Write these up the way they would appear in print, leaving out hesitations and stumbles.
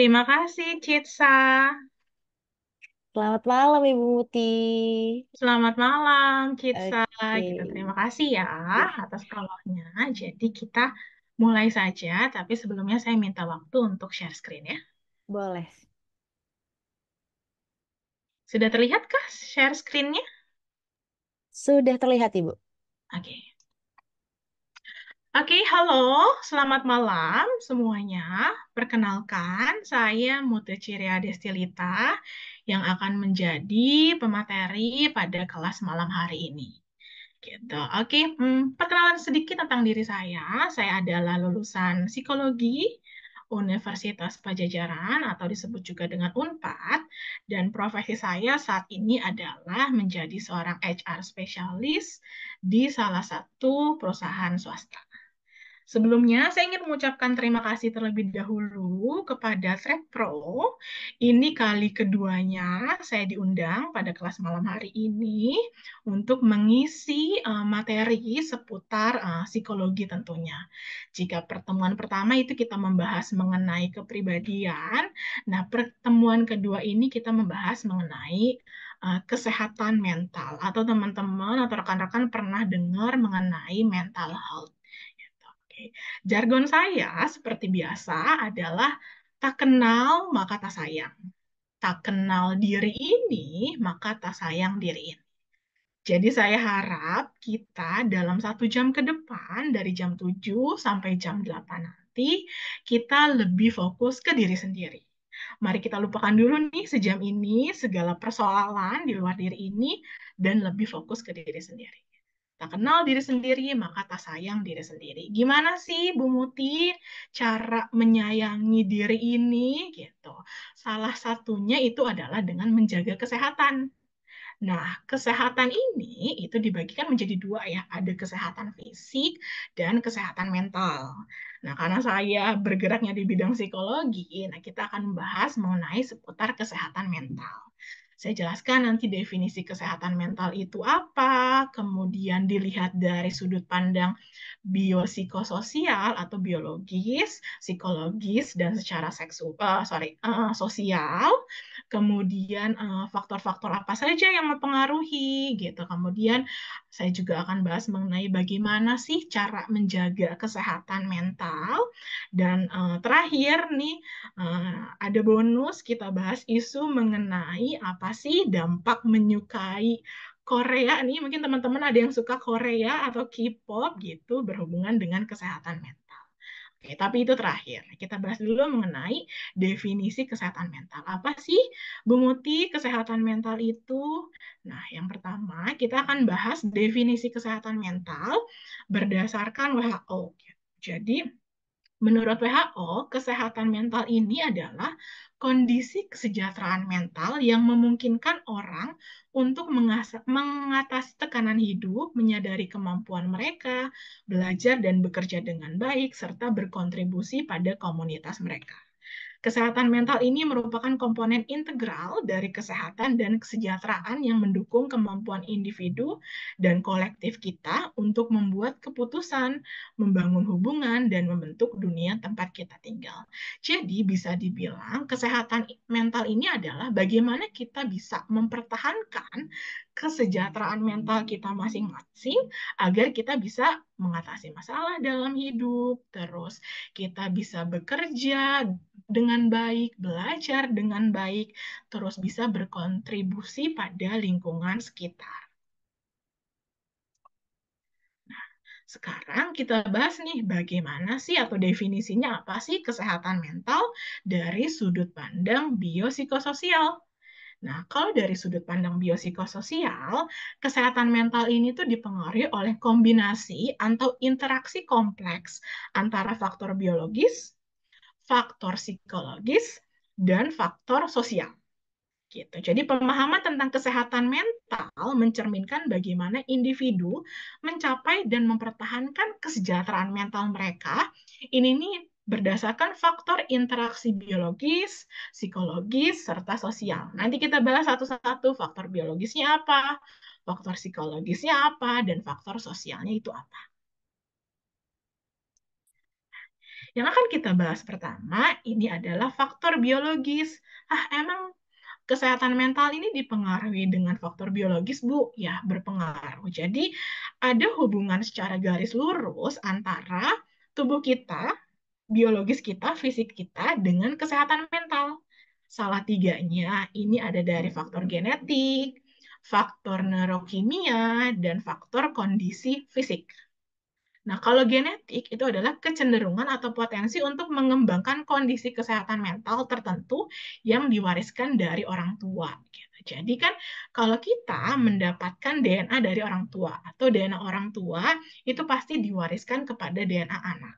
Terima kasih, Citsa. Selamat malam Ibu Muti. Selamat malam, Citsa. Oke. Gitu. Terima kasih ya Ya, atas prolognya. Jadi kita mulai saja, tapi sebelumnya saya minta waktu untuk share screen ya. boleh. Sudah terlihatkah share screen-nya? Sudah terlihat Ibu. Oke. Oke, halo. Selamat malam semuanya. Perkenalkan, saya Muteciria Destilita yang akan menjadi pemateri pada kelas malam hari ini. Gitu. Oke, perkenalan sedikit tentang diri saya. Saya adalah lulusan psikologi Universitas Pajajaran atau disebut juga dengan Unpad, dan profesi saya saat ini adalah menjadi seorang HR spesialis di salah satu perusahaan swasta. Sebelumnya, saya ingin mengucapkan terima kasih terlebih dahulu kepada Trek Pro. Ini kali keduanya saya diundang pada kelas malam hari ini untuk mengisi materi seputar psikologi tentunya. Jika pertemuan pertama itu kita membahas mengenai kepribadian, nah pertemuan kedua ini kita membahas mengenai kesehatan mental. Atau teman-teman atau rekan-rekan pernah dengar mengenai mental health. Oke. Jargon saya seperti biasa adalah tak kenal maka tak sayang. Tak kenal diri ini maka tak sayang diri ini. Jadi saya harap kita dalam 1 jam ke depan dari jam 7 sampai jam 8 nanti kita lebih fokus ke diri sendiri. Mari kita lupakan dulu nih sejam ini segala persoalan di luar diri ini dan lebih fokus ke diri sendiri. Tak kenal diri sendiri, maka tak sayang diri sendiri. Gimana sih, Bu Muti, cara menyayangi diri ini? Gitu. Salah satunya itu adalah dengan menjaga kesehatan. Nah, kesehatan ini itu dibagikan menjadi dua ya, ada kesehatan fisik dan kesehatan mental. Nah, karena saya bergeraknya di bidang psikologi, nah kita akan membahas mengenai seputar kesehatan mental. Saya jelaskan nanti definisi kesehatan mental itu apa, kemudian dilihat dari sudut pandang biopsikososial atau biologis, psikologis, dan secara sosial. Kemudian faktor-faktor apa saja yang mempengaruhi gitu. Kemudian saya juga akan bahas mengenai bagaimana sih cara menjaga kesehatan mental. Dan terakhir nih ada bonus kita bahas isu mengenai apa sih dampak menyukai Korea nih. Mungkin teman-teman ada yang suka Korea atau K-pop gitu berhubungan dengan kesehatan mental. Oke, tapi itu terakhir. Kita bahas dulu mengenai definisi kesehatan mental. Apa sih, Bu Muti, kesehatan mental itu? Nah, yang pertama, kita akan bahas definisi kesehatan mental berdasarkan WHO. Jadi, menurut WHO, kesehatan mental ini adalah kondisi kesejahteraan mental yang memungkinkan orang untuk mengatasi tekanan hidup, menyadari kemampuan mereka, belajar dan bekerja dengan baik, serta berkontribusi pada komunitas mereka. Kesehatan mental ini merupakan komponen integral dari kesehatan dan kesejahteraan yang mendukung kemampuan individu dan kolektif kita untuk membuat keputusan, membangun hubungan, dan membentuk dunia tempat kita tinggal. Jadi bisa dibilang kesehatan mental ini adalah bagaimana kita bisa mempertahankan kesejahteraan mental kita masing-masing agar kita bisa mengatasi masalah dalam hidup, terus kita bisa bekerja dengan baik, belajar dengan baik, terus bisa berkontribusi pada lingkungan sekitar. Sekarang kita bahas nih bagaimana sih atau definisinya apa sih kesehatan mental dari sudut pandang biopsikososial. Nah, kalau dari sudut pandang biopsikososial, kesehatan mental ini tuh dipengaruhi oleh kombinasi atau interaksi kompleks antara faktor biologis, faktor psikologis, dan faktor sosial. Gitu. Jadi pemahaman tentang kesehatan mental mencerminkan bagaimana individu mencapai dan mempertahankan kesejahteraan mental mereka. Ini nih berdasarkan faktor interaksi biologis, psikologis, serta sosial. Nanti kita bahas satu-satu faktor biologisnya apa, faktor psikologisnya apa, dan faktor sosialnya itu apa. Yang akan kita bahas pertama ini adalah faktor biologis. Emang kesehatan mental ini dipengaruhi dengan faktor biologis, Bu? Ya, berpengaruh. Jadi, ada hubungan secara garis lurus antara tubuh kita, biologis kita, fisik kita, dengan kesehatan mental. Salah tiganya ini ada dari faktor genetik, faktor neurokimia, dan faktor kondisi fisik. Nah, kalau genetik itu adalah kecenderungan atau potensi untuk mengembangkan kondisi kesehatan mental tertentu yang diwariskan dari orang tua. Gitu. Jadi kan kalau kita mendapatkan DNA dari orang tua atau DNA orang tua itu pasti diwariskan kepada DNA anak.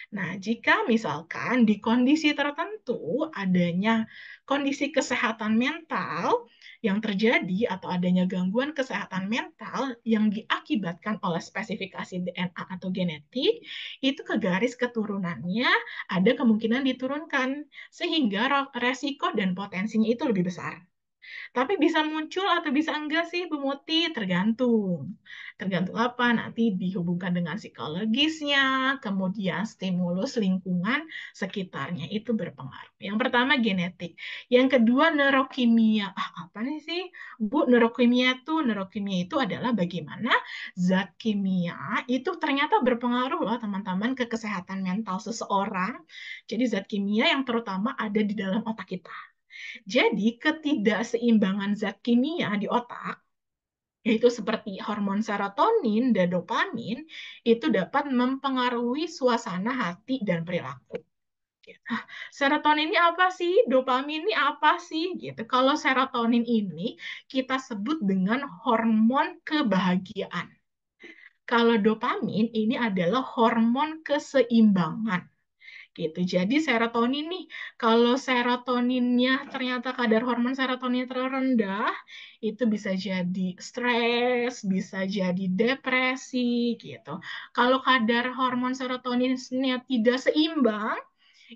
Nah, jika misalkan di kondisi tertentu adanya kondisi kesehatan mental yang terjadi atau adanya gangguan kesehatan mental yang diakibatkan oleh spesifikasi DNA atau genetik, itu ke garis keturunannya ada kemungkinan diturunkan, sehingga resiko dan potensinya itu lebih besar. Tapi bisa muncul atau bisa enggak sih Bu Muti? Tergantung. Tergantung apa? Nanti dihubungkan dengan psikologisnya, kemudian stimulus lingkungan sekitarnya itu berpengaruh. Yang pertama genetik. Yang kedua neurokimia. Apa nih sih? Bu, neurokimia itu adalah bagaimana zat kimia itu ternyata berpengaruh loh teman-teman ke kesehatan mental seseorang. Jadi zat kimia yang terutama ada di dalam otak kita. Jadi, ketidakseimbangan zat kimia di otak, yaitu seperti hormon serotonin dan dopamin, itu dapat mempengaruhi suasana hati dan perilaku. Serotonin ini apa sih? Dopamin ini apa sih? Gitu. Kalau serotonin ini kita sebut dengan hormon kebahagiaan. Kalau dopamin ini adalah hormon keseimbangan gitu. Jadi serotonin nih, kalau serotoninnya ternyata kadar hormon serotonin terendah, itu bisa jadi stres, bisa jadi depresi gitu. Kalau kadar hormon serotoninnya tidak seimbang,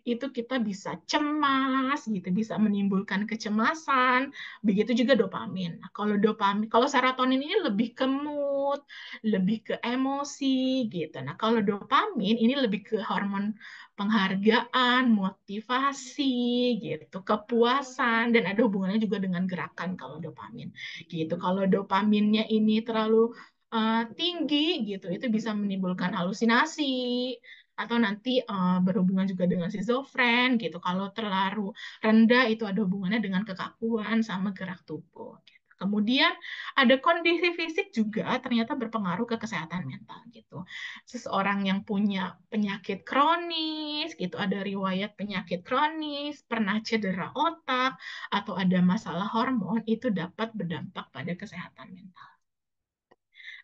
itu kita bisa cemas gitu, bisa menimbulkan kecemasan. Begitu juga dopamin. Nah, kalau dopamin, kalau serotonin ini lebih ke mood, lebih ke emosi gitu. Nah, kalau dopamin ini lebih ke hormon penghargaan, motivasi gitu, kepuasan dan ada hubungannya juga dengan gerakan kalau dopamin. Gitu. Kalau dopaminnya ini terlalu tinggi gitu, itu bisa menimbulkan halusinasi atau nanti berhubungan juga dengan schizofren gitu. Kalau terlalu rendah itu ada hubungannya dengan kekakuan sama gerak tubuh. Gitu. Kemudian ada kondisi fisik juga ternyata berpengaruh ke kesehatan mental gitu. Seseorang yang punya penyakit kronis gitu, ada riwayat penyakit kronis, pernah cedera otak atau ada masalah hormon itu dapat berdampak pada kesehatan mental.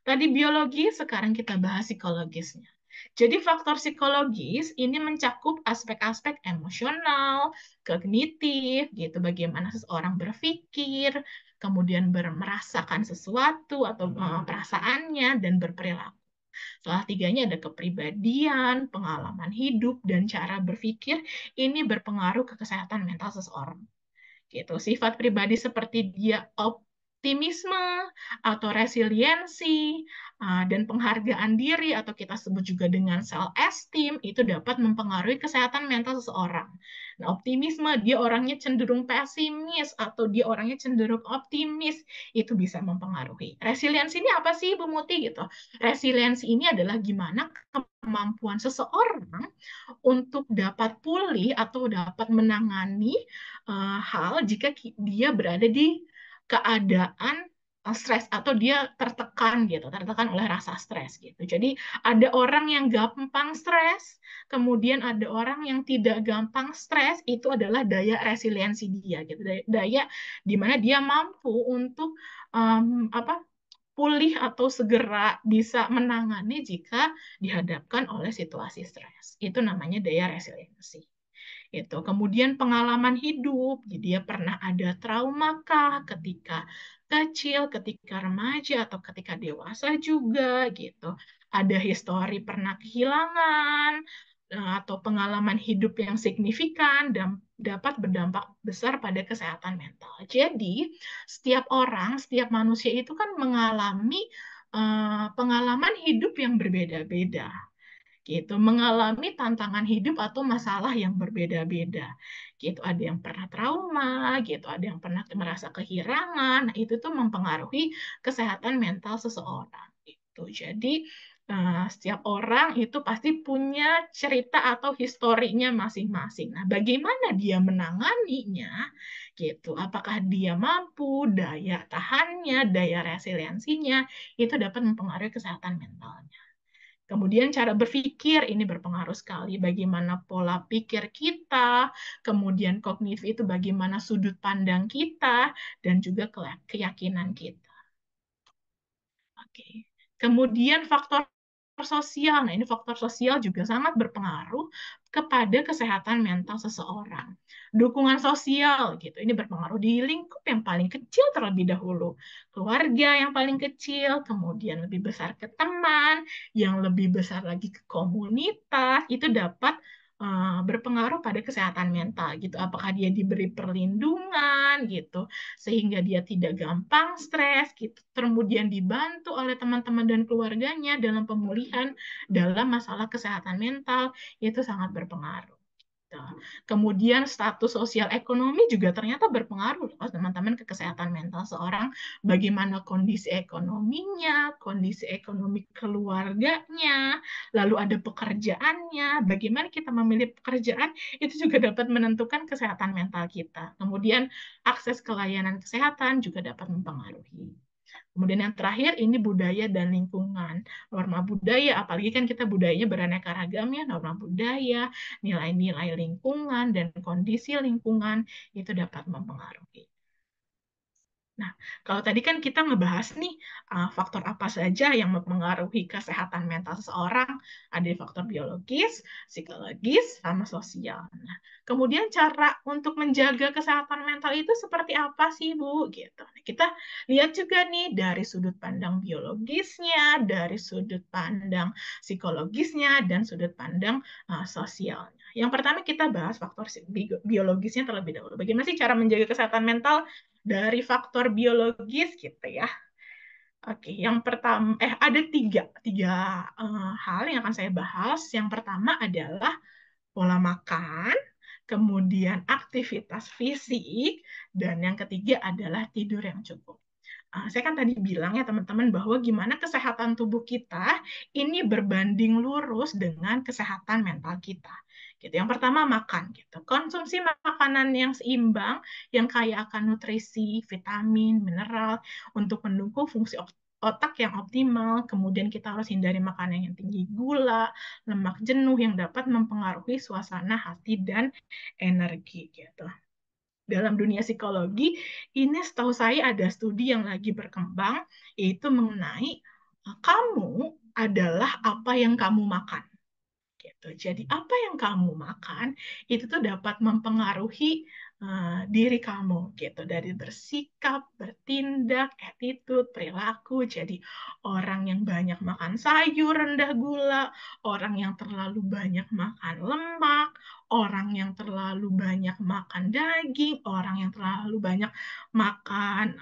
Tadi biologi, sekarang kita bahas psikologisnya. Jadi faktor psikologis ini mencakup aspek-aspek emosional, kognitif, gitu, bagaimana seseorang berpikir, kemudian merasakan sesuatu atau perasaannya dan berperilaku. Salah tiganya ada kepribadian, pengalaman hidup, dan cara berpikir ini berpengaruh ke kesehatan mental seseorang gitu. Sifat pribadi seperti dia optimisme atau resiliensi dan penghargaan diri atau kita sebut juga dengan self esteem itu dapat mempengaruhi kesehatan mental seseorang. Nah, optimisme dia orangnya cenderung pesimis atau dia orangnya cenderung optimis itu bisa mempengaruhi. Resiliensi ini apa sih Bu Muti gitu? Resiliensi ini adalah gimana kemampuan seseorang untuk dapat pulih atau dapat menangani hal jika dia berada di keadaan stres atau dia tertekan gitu, tertekan oleh rasa stres gitu. Jadi ada orang yang gampang stres, kemudian ada orang yang tidak gampang stres, itu adalah daya resiliensi dia gitu. Daya di mana dia mampu untuk apa pulih atau segera bisa menangani jika dihadapkan oleh situasi stres. Itu namanya daya resiliensi. Itu. Kemudian pengalaman hidup, jadi dia pernah ada trauma kah ketika kecil, ketika remaja atau ketika dewasa juga gitu. Ada histori pernah kehilangan atau pengalaman hidup yang signifikan dan dapat berdampak besar pada kesehatan mental. Jadi, setiap orang, setiap manusia itu kan mengalami pengalaman hidup yang berbeda-beda gitu, mengalami tantangan hidup atau masalah yang berbeda-beda. Gitu, ada yang pernah trauma, gitu, ada yang pernah merasa kehilangan. Nah, itu tuh mempengaruhi kesehatan mental seseorang. Gitu. Jadi setiap orang itu pasti punya cerita atau historinya masing-masing. Nah, bagaimana dia menanganinya? Gitu. Apakah dia mampu, daya tahannya, daya resiliensinya, itu dapat mempengaruhi kesehatan mentalnya. Kemudian cara berpikir ini berpengaruh sekali. Bagaimana pola pikir kita, kemudian kognitif itu bagaimana sudut pandang kita, dan juga keyakinan kita. Oke. Kemudian faktor sosial. Nah, ini faktor sosial juga sangat berpengaruh kepada kesehatan mental seseorang. Dukungan sosial gitu. Ini berpengaruh di lingkup yang paling kecil terlebih dahulu. Keluarga yang paling kecil, kemudian lebih besar ke teman, yang lebih besar lagi ke komunitas, itu dapat berpengaruh pada kesehatan mental gitu. Apakah dia diberi perlindungan gitu sehingga dia tidak gampang stres gitu. Kemudian dibantu oleh teman-teman dan keluarganya dalam pemulihan dalam masalah kesehatan mental itu sangat berpengaruh. Kemudian status sosial ekonomi juga ternyata berpengaruh loh teman-teman ke kesehatan mental seorang, bagaimana kondisi ekonominya, kondisi ekonomi keluarganya, lalu ada pekerjaannya, bagaimana kita memilih pekerjaan itu juga dapat menentukan kesehatan mental kita. Kemudian akses ke layanan kesehatan juga dapat mempengaruhi. Kemudian yang terakhir ini budaya dan lingkungan. Norma budaya, apalagi kan kita budayanya beraneka ragam ya, norma budaya, nilai-nilai lingkungan, dan kondisi lingkungan itu dapat mempengaruhi. Nah, kalau tadi kan kita ngebahas nih faktor apa saja yang mempengaruhi kesehatan mental seseorang, ada faktor biologis, psikologis, sama sosial. Nah, kemudian cara untuk menjaga kesehatan mental itu seperti apa sih, Bu? Gitu. Nah, kita lihat juga nih dari sudut pandang biologisnya, dari sudut pandang psikologisnya, dan sudut pandang sosialnya. Yang pertama kita bahas faktor biologisnya terlebih dahulu. Bagaimana sih cara menjaga kesehatan mental dari faktor biologis gitu ya. Oke, yang pertama, ada tiga hal yang akan saya bahas. Yang pertama adalah pola makan, kemudian aktivitas fisik, dan yang ketiga adalah tidur yang cukup. Saya kan tadi bilang ya teman-teman bahwa gimana kesehatan tubuh kita ini berbanding lurus dengan kesehatan mental kita. Gitu. Yang pertama makan gitu. Konsumsi makanan yang seimbang yang kaya akan nutrisi, vitamin, mineral untuk mendukung fungsi otak yang optimal. Kemudian kita harus hindari makanan yang tinggi gula, lemak jenuh yang dapat mempengaruhi suasana hati dan energi gitu. Dalam dunia psikologi, ini setahu saya ada studi yang lagi berkembang, yaitu mengenai kamu adalah apa yang kamu makan. Gitu. Jadi apa yang kamu makan itu tuh dapat mempengaruhi diri kamu gitu dari bersikap, bertindak, attitude, perilaku. Jadi orang yang banyak makan sayur rendah gula, orang yang terlalu banyak makan lemak, orang yang terlalu banyak makan daging, orang yang terlalu banyak makan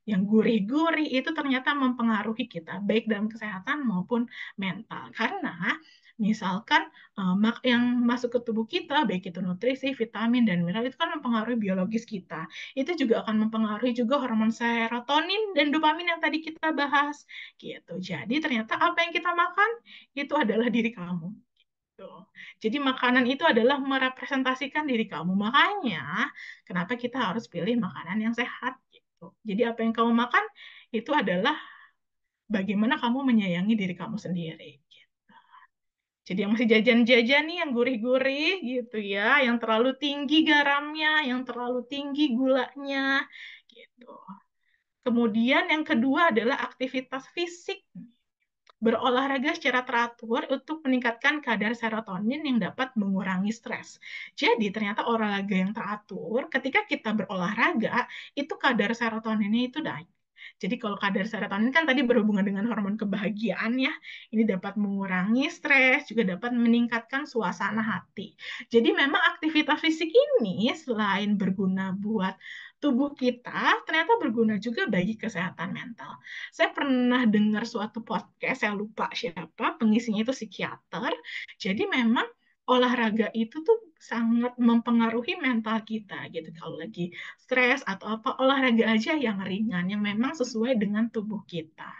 yang gurih-gurih itu ternyata mempengaruhi kita baik dalam kesehatan maupun mental. Karena misalkan yang masuk ke tubuh kita, baik itu nutrisi, vitamin, dan mineral, itu kan mempengaruhi biologis kita. Itu juga akan mempengaruhi juga hormon serotonin dan dopamin yang tadi kita bahas. Gitu. Jadi ternyata apa yang kita makan, itu adalah diri kamu. Gitu. Jadi makanan itu adalah merepresentasikan diri kamu. Makanya, kenapa kita harus pilih makanan yang sehat. Gitu. Jadi apa yang kamu makan, itu adalah bagaimana kamu menyayangi diri kamu sendiri. Jadi yang masih jajan-jajan nih, yang gurih-gurih gitu ya, yang terlalu tinggi garamnya, yang terlalu tinggi gulanya, gitu. Kemudian yang kedua adalah aktivitas fisik. Berolahraga secara teratur untuk meningkatkan kadar serotonin yang dapat mengurangi stres. Jadi ternyata olahraga yang teratur, ketika kita berolahraga, itu kadar serotoninnya itu naik. Jadi kalau kadar serotonin kan tadi berhubungan dengan hormon kebahagiaan ya, ini dapat mengurangi stres, juga dapat meningkatkan suasana hati. Jadi memang aktivitas fisik ini selain berguna buat tubuh kita ternyata berguna juga bagi kesehatan mental. Saya pernah dengar suatu podcast, saya lupa siapa, pengisinya itu psikiater. Jadi memang olahraga itu tuh sangat mempengaruhi mental kita gitu. Kalau lagi stres atau apa, olahraga aja yang ringan, yang memang sesuai dengan tubuh kita.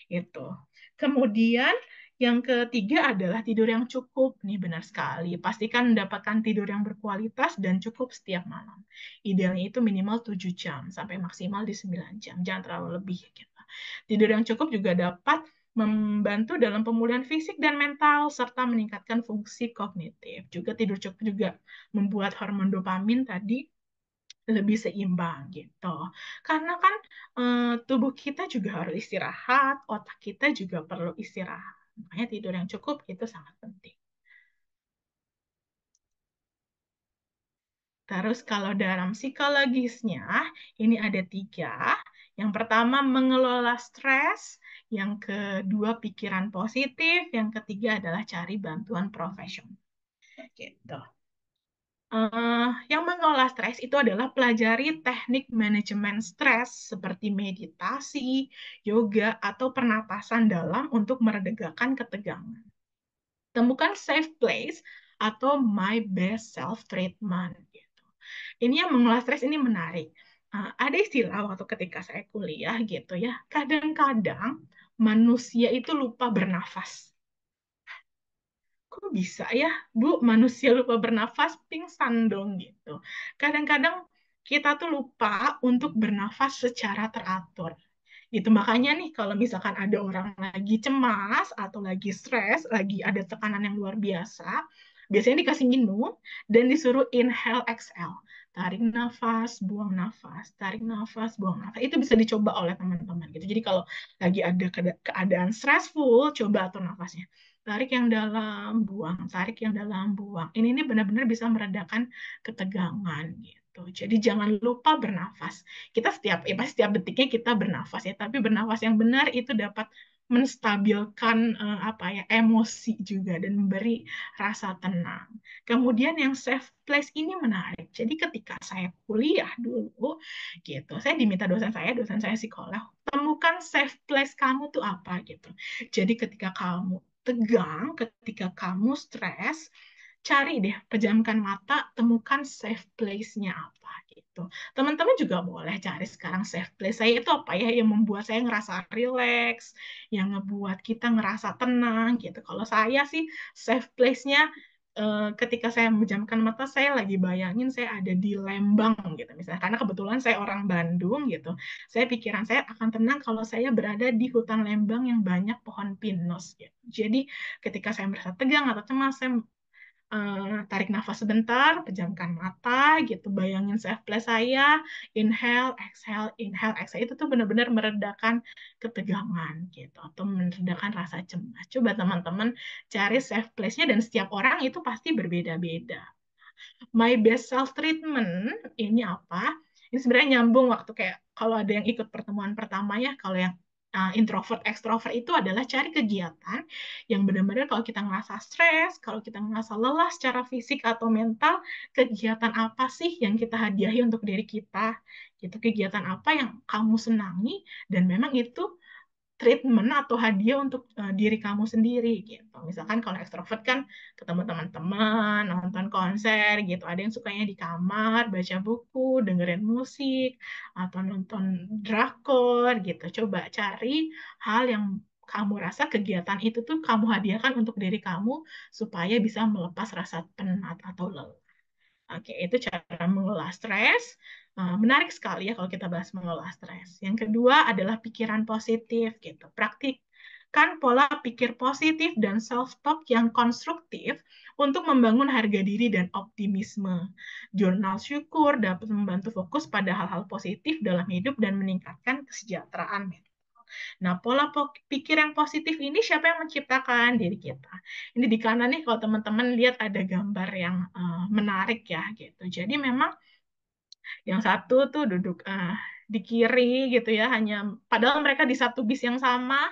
Itu. Kemudian yang ketiga adalah tidur yang cukup. Nih benar sekali. Pastikan mendapatkan tidur yang berkualitas dan cukup setiap malam. Idealnya itu minimal 7 jam sampai maksimal di 9 jam. Jangan terlalu lebih gitu. Tidur yang cukup juga dapat membantu dalam pemulihan fisik dan mental serta meningkatkan fungsi kognitif. Juga tidur cukup juga membuat hormon dopamin tadi lebih seimbang gitu. Karena kan tubuh kita juga harus istirahat, otak kita juga perlu istirahat. Makanya tidur yang cukup itu sangat penting. Terus kalau dalam psikologisnya, ini ada tiga. Yang pertama mengelola stres, yang kedua pikiran positif, yang ketiga adalah cari bantuan profesional. Gitu. Yang mengelola stres itu adalah pelajari teknik manajemen stres seperti meditasi, yoga, atau pernapasan dalam untuk meredakan ketegangan. Temukan safe place atau my best self treatment. Gitu. Ini yang mengelola stres ini menarik. Ada istilah waktu ketika saya kuliah gitu ya, kadang-kadang manusia itu lupa bernafas. Kok bisa ya, Bu, manusia lupa bernafas, pingsan dong gitu. Kadang-kadang kita tuh lupa untuk bernafas secara teratur. Gitu. Makanya nih kalau misalkan ada orang lagi cemas atau lagi stres, lagi ada tekanan yang luar biasa, biasanya dikasih minum dan disuruh inhale exhale. Tarik nafas, buang nafas, tarik nafas, buang nafas. Itu bisa dicoba oleh teman-teman gitu. Jadi kalau lagi ada keadaan stressful, coba atur nafasnya. Tarik yang dalam, buang, tarik yang dalam, buang. Ini benar-benar bisa meredakan ketegangan gitu. Jadi jangan lupa bernafas. Kita pasti setiap detiknya kita bernafas ya, tapi bernafas yang benar itu dapat menstabilkan apa ya emosi juga dan memberi rasa tenang. Kemudian yang safe place ini menarik. Jadi ketika saya kuliah dulu gitu, saya diminta dosen saya psikolog, temukan safe place kamu tuh apa gitu. Jadi ketika kamu tegang, ketika kamu stres, cari deh, pejamkan mata, temukan safe place-nya apa gitu. Teman-teman juga boleh cari sekarang safe place saya itu apa ya yang membuat saya ngerasa relax, yang ngebuat kita ngerasa tenang gitu. Kalau saya sih safe place-nya ketika saya memejamkan mata, saya lagi bayangin saya ada di Lembang gitu misalnya. Karena kebetulan saya orang Bandung gitu. Saya pikiran saya akan tenang kalau saya berada di hutan Lembang yang banyak pohon pinus gitu. Jadi ketika saya merasa tegang atau cemas, saya tarik nafas sebentar, pejamkan mata gitu, bayangin safe place saya, inhale, exhale, itu tuh benar-benar meredakan ketegangan gitu, atau meredakan rasa cemas. Coba teman-teman cari safe place-nya dan setiap orang itu pasti berbeda-beda. My best self treatment ini apa? Ini sebenarnya nyambung waktu kayak kalau ada yang ikut pertemuan pertama ya, kalau yang introvert extrovert itu adalah cari kegiatan yang benar-benar kalau kita ngerasa stres, kalau kita ngerasa lelah secara fisik atau mental, kegiatan apa sih yang kita hadiahi untuk diri kita? Gitu, kegiatan apa yang kamu senangi dan memang itu treatment atau hadiah untuk diri kamu sendiri gitu. Misalkan kalau ekstrovert kan ketemu teman-teman, nonton konser gitu. Ada yang sukanya di kamar, baca buku, dengerin musik, atau nonton drakor gitu. Coba cari hal yang kamu rasa kegiatan itu tuh kamu hadiahkan untuk diri kamu supaya bisa melepas rasa penat atau lelah. Oke, itu cara mengelola stres. Menarik sekali ya kalau kita bahas mengelola stres. Yang kedua adalah pikiran positif gitu. Praktikkan pola pikir positif dan self-talk yang konstruktif untuk membangun harga diri dan optimisme. Jurnal syukur dapat membantu fokus pada hal-hal positif dalam hidup dan meningkatkan kesejahteraan. Nah, pola pikir yang positif ini siapa yang menciptakan? Diri kita. Ini di kanan nih kalau teman-teman lihat ada gambar yang menarik ya gitu. Jadi memang yang satu tuh duduk di kiri gitu ya, hanya padahal mereka di satu bis yang sama,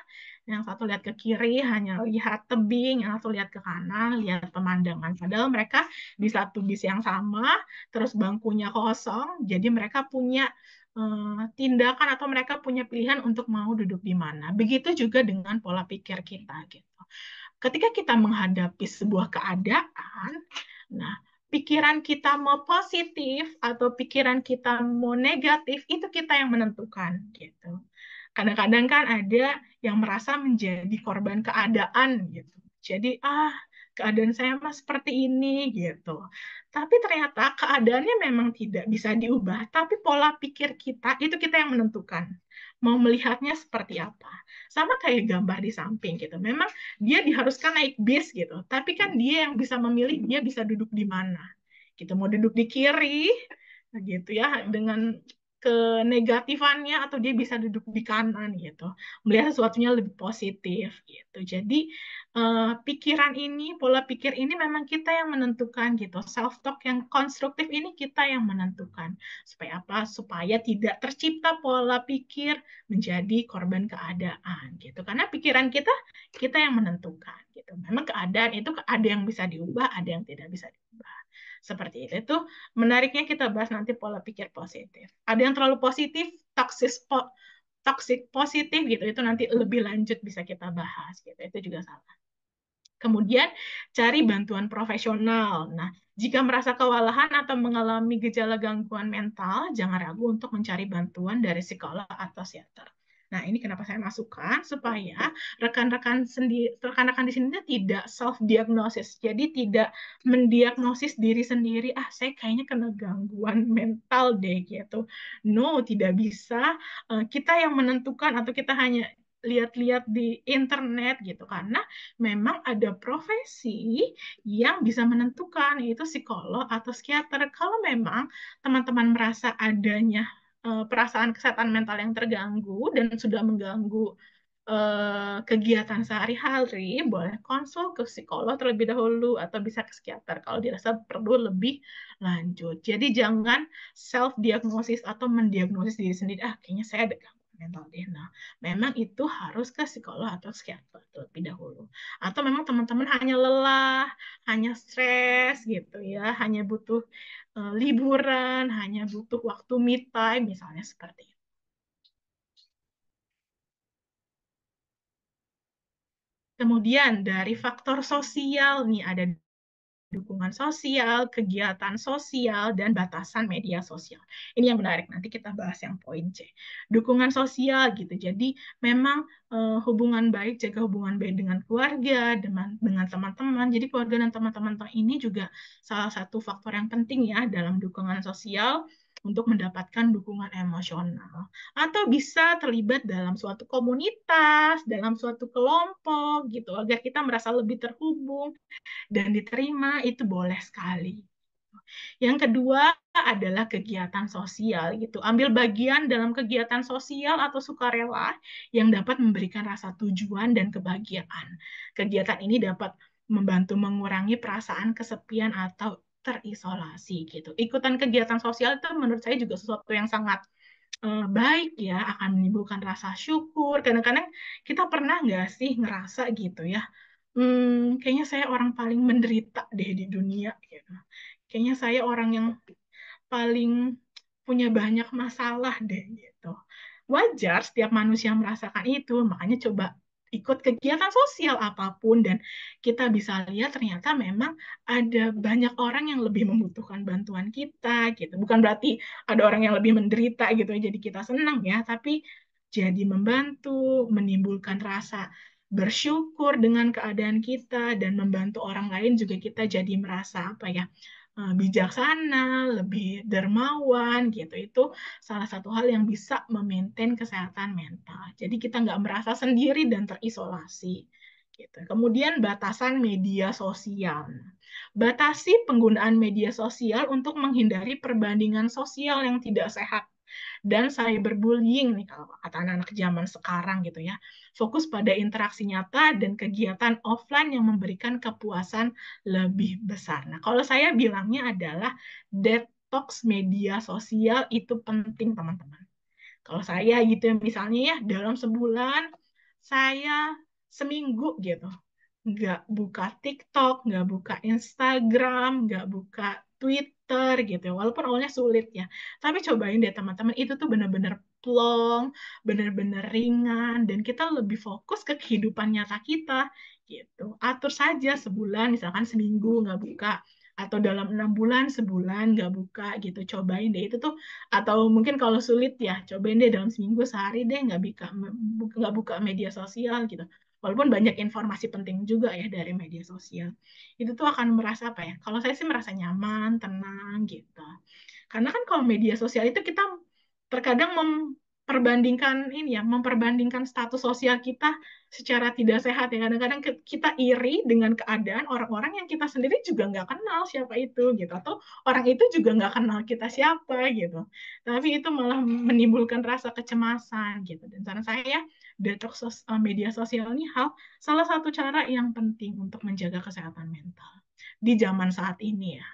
Yang satu lihat ke kiri, hanya lihat tebing, yang satu lihat ke kanan, lihat pemandangan. Padahal mereka di satu bis yang sama, terus bangkunya kosong, jadi mereka punya tindakan atau mereka punya pilihan untuk mau duduk di mana. Begitu juga dengan pola pikir kita gitu. Ketika kita menghadapi sebuah keadaan, nah pikiran kita mau positif atau pikiran kita mau negatif itu kita yang menentukan gitu. Kadang-kadang kan ada yang merasa menjadi korban keadaan gitu. Jadi keadaan saya mah seperti ini gitu. Tapi ternyata keadaannya memang tidak bisa diubah, tapi pola pikir kita itu kita yang menentukan. Mau melihatnya seperti apa. Sama kayak gambar di samping gitu. Memang dia diharuskan naik bis gitu, tapi kan dia yang bisa memilih dia bisa duduk di mana. Gitu mau duduk di kiri gitu ya dengan kenegatifannya atau dia bisa duduk di kanan gitu melihat sesuatunya lebih positif gitu jadi pikiran ini pola pikir ini memang kita yang menentukan gitu self talk yang konstruktif ini kita yang menentukan supaya apa supaya tidak tercipta pola pikir menjadi korban keadaan gitu karena pikiran kita yang menentukan gitu memang keadaan itu ada yang bisa diubah ada yang tidak bisa diubah seperti itu. Itu menariknya kita bahas nanti pola pikir positif. Ada yang terlalu positif, toxic positif gitu. Itu nanti lebih lanjut bisa kita bahas gitu. Itu juga salah. Kemudian cari bantuan profesional. Nah, jika merasa kewalahan atau mengalami gejala gangguan mental, jangan ragu untuk mencari bantuan dari psikolog atau psikiater. Nah, ini kenapa saya masukkan supaya rekan-rekan di sini tidak self diagnosis. Jadi tidak mendiagnosis diri sendiri, saya kayaknya kena gangguan mental deh gitu. No, tidak bisa. Kita yang menentukan atau kita hanya lihat-lihat di internet gitu karena memang ada profesi yang bisa menentukan yaitu psikolog atau psikiater. Kalau memang teman-teman merasa adanya perasaan kesehatan mental yang terganggu dan sudah mengganggu kegiatan sehari-hari, boleh konsul ke psikolog terlebih dahulu atau bisa ke psikiater kalau dirasa perlu lebih lanjut. Jadi jangan self diagnosis atau mendiagnosis diri sendiri. Kayaknya saya ada gangguan mental deh. Nah, memang itu harus ke psikolog atau psikiater terlebih dahulu. Atau memang teman-teman hanya lelah, hanya stres gitu ya, hanya butuh liburan, hanya butuh waktu me time, misalnya seperti itu. Kemudian dari faktor sosial nih ada dukungan sosial, kegiatan sosial, dan batasan media sosial. Ini yang menarik, nanti kita bahas yang poin C. Dukungan sosial gitu, jadi memang hubungan baik, jaga hubungan baik dengan keluarga, dengan teman-teman. Jadi keluarga dan teman-teman ini juga salah satu faktor yang penting ya dalam dukungan sosial untuk mendapatkan dukungan emosional. Atau bisa terlibat dalam suatu komunitas, dalam suatu kelompok gitu, agar kita merasa lebih terhubung dan diterima itu boleh sekali. Yang kedua adalah kegiatan sosial gitu. Ambil bagian dalam kegiatan sosial atau sukarela yang dapat memberikan rasa tujuan dan kebahagiaan. Kegiatan ini dapat membantu mengurangi perasaan kesepian atau terisolasi gitu. Ikutan kegiatan sosial itu menurut saya juga sesuatu yang sangat baik ya, akan menimbulkan rasa syukur. Kadang-kadang kita pernah nggak sih ngerasa gitu ya, kayaknya saya orang paling menderita deh di dunia gitu. Kayaknya saya orang yang paling punya banyak masalah deh gitu. Wajar setiap manusia merasakan itu, makanya coba ikut kegiatan sosial apapun dan kita bisa lihat ternyata memang ada banyak orang yang lebih membutuhkan bantuan kita gitu. Bukan berarti ada orang yang lebih menderita gitu jadi kita senang ya, tapi jadi membantu, menimbulkan rasa bersyukur dengan keadaan kita dan membantu orang lain juga kita jadi merasa apa ya bijaksana, lebih dermawan gitu. Itu salah satu hal yang bisa memaintain kesehatan mental. Jadi kita nggak merasa sendiri dan terisolasi. Gitu. Kemudian batasan media sosial. Batasi penggunaan media sosial untuk menghindari perbandingan sosial yang tidak sehat dan cyberbullying nih kalau kata anak-anak zaman sekarang gitu ya. Fokus pada interaksi nyata dan kegiatan offline yang memberikan kepuasan lebih besar. Nah, kalau saya bilangnya adalah detox media sosial itu penting, teman-teman. Kalau saya gitu misalnya ya dalam sebulan saya seminggu gitu nggak buka TikTok, nggak buka Instagram, nggak buka Twitter gitu ya. Walaupun awalnya sulit ya. Tapi cobain deh teman-teman, itu tuh bener-bener plong, bener-bener ringan, dan kita lebih fokus ke kehidupan nyata kita gitu. Atur saja sebulan, misalkan seminggu nggak buka, atau dalam 6 bulan sebulan nggak buka gitu. Cobain deh itu tuh, atau mungkin kalau sulit ya, cobain deh dalam seminggu sehari deh nggak buka media sosial gitu, walaupun banyak informasi penting juga ya dari media sosial. Itu tuh akan merasa apa ya? Kalau saya sih merasa nyaman, tenang gitu. Karena kan kalau media sosial itu kita terkadang memperbandingkan status sosial kita secara tidak sehat ya. Kadang-kadang kita iri dengan keadaan orang-orang yang kita sendiri juga nggak kenal siapa itu gitu. Atau orang itu juga nggak kenal kita siapa gitu. Tapi itu malah menimbulkan rasa kecemasan gitu. Dan saran saya, detox media sosial ini salah satu cara yang penting untuk menjaga kesehatan mental di zaman saat ini ya.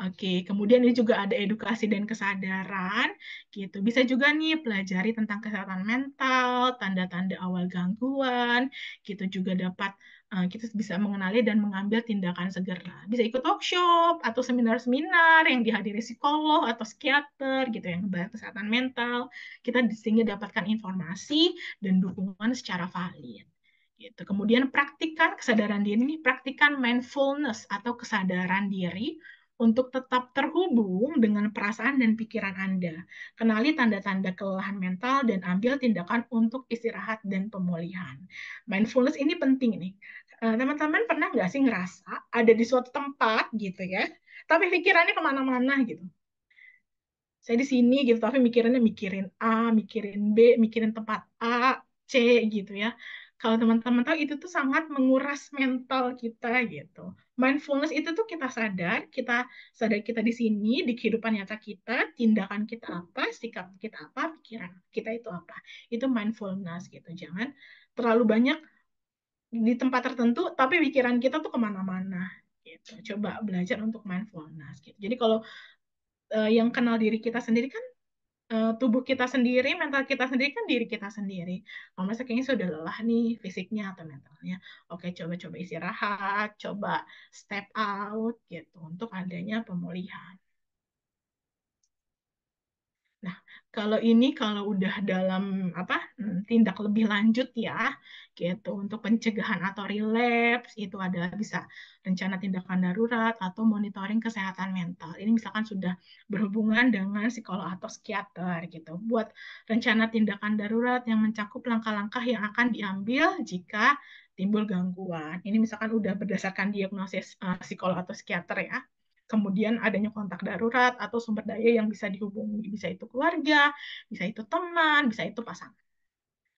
Oke, kemudian ini juga ada edukasi dan kesadaran, gitu. Bisa juga nih pelajari tentang kesehatan mental, tanda-tanda awal gangguan, gitu juga dapat kita bisa mengenali dan mengambil tindakan segera. Bisa ikut workshop atau seminar-seminar yang dihadiri psikolog atau psikiater, gitu yang membahas kesehatan mental. Kita sehingga dapatkan informasi dan dukungan secara valid. Gitu. Kemudian praktikan kesadaran diri ini, praktikan mindfulness atau kesadaran diri untuk tetap terhubung dengan perasaan dan pikiran Anda. Kenali tanda-tanda kelelahan mental dan ambil tindakan untuk istirahat dan pemulihan. Mindfulness ini penting nih. Teman-teman pernah nggak sih ngerasa ada di suatu tempat gitu ya, tapi pikirannya kemana-mana gitu. Saya di sini gitu, tapi mikirinnya mikirin A, mikirin B, mikirin tempat A, C gitu ya. Kalau teman-teman tahu itu tuh sangat menguras mental kita gitu. Mindfulness itu tuh kita sadar kita di sini, di kehidupan nyata kita, tindakan kita apa, sikap kita apa, pikiran kita itu apa. Itu mindfulness gitu. Jangan terlalu banyak di tempat tertentu, tapi pikiran kita tuh kemana-mana gitu. Coba belajar untuk mindfulness gitu. Jadi kalau yang kenal diri kita sendiri kan tubuh kita sendiri, mental kita sendiri kan diri kita sendiri. Kalau masa kayaknya sudah lelah nih fisiknya atau mentalnya, oke coba-coba istirahat, coba step out gitu untuk adanya pemulihan. Nah, kalau udah dalam apa tindak lebih lanjut ya, gitu untuk pencegahan atau relapse itu adalah bisa rencana tindakan darurat atau monitoring kesehatan mental. Ini misalkan sudah berhubungan dengan psikolog atau psikiater gitu. Buat rencana tindakan darurat yang mencakup langkah-langkah yang akan diambil jika timbul gangguan. Ini misalkan udah berdasarkan diagnosis psikolog atau psikiater ya, kemudian adanya kontak darurat atau sumber daya yang bisa dihubungi, bisa itu keluarga, bisa itu teman, bisa itu pasangan.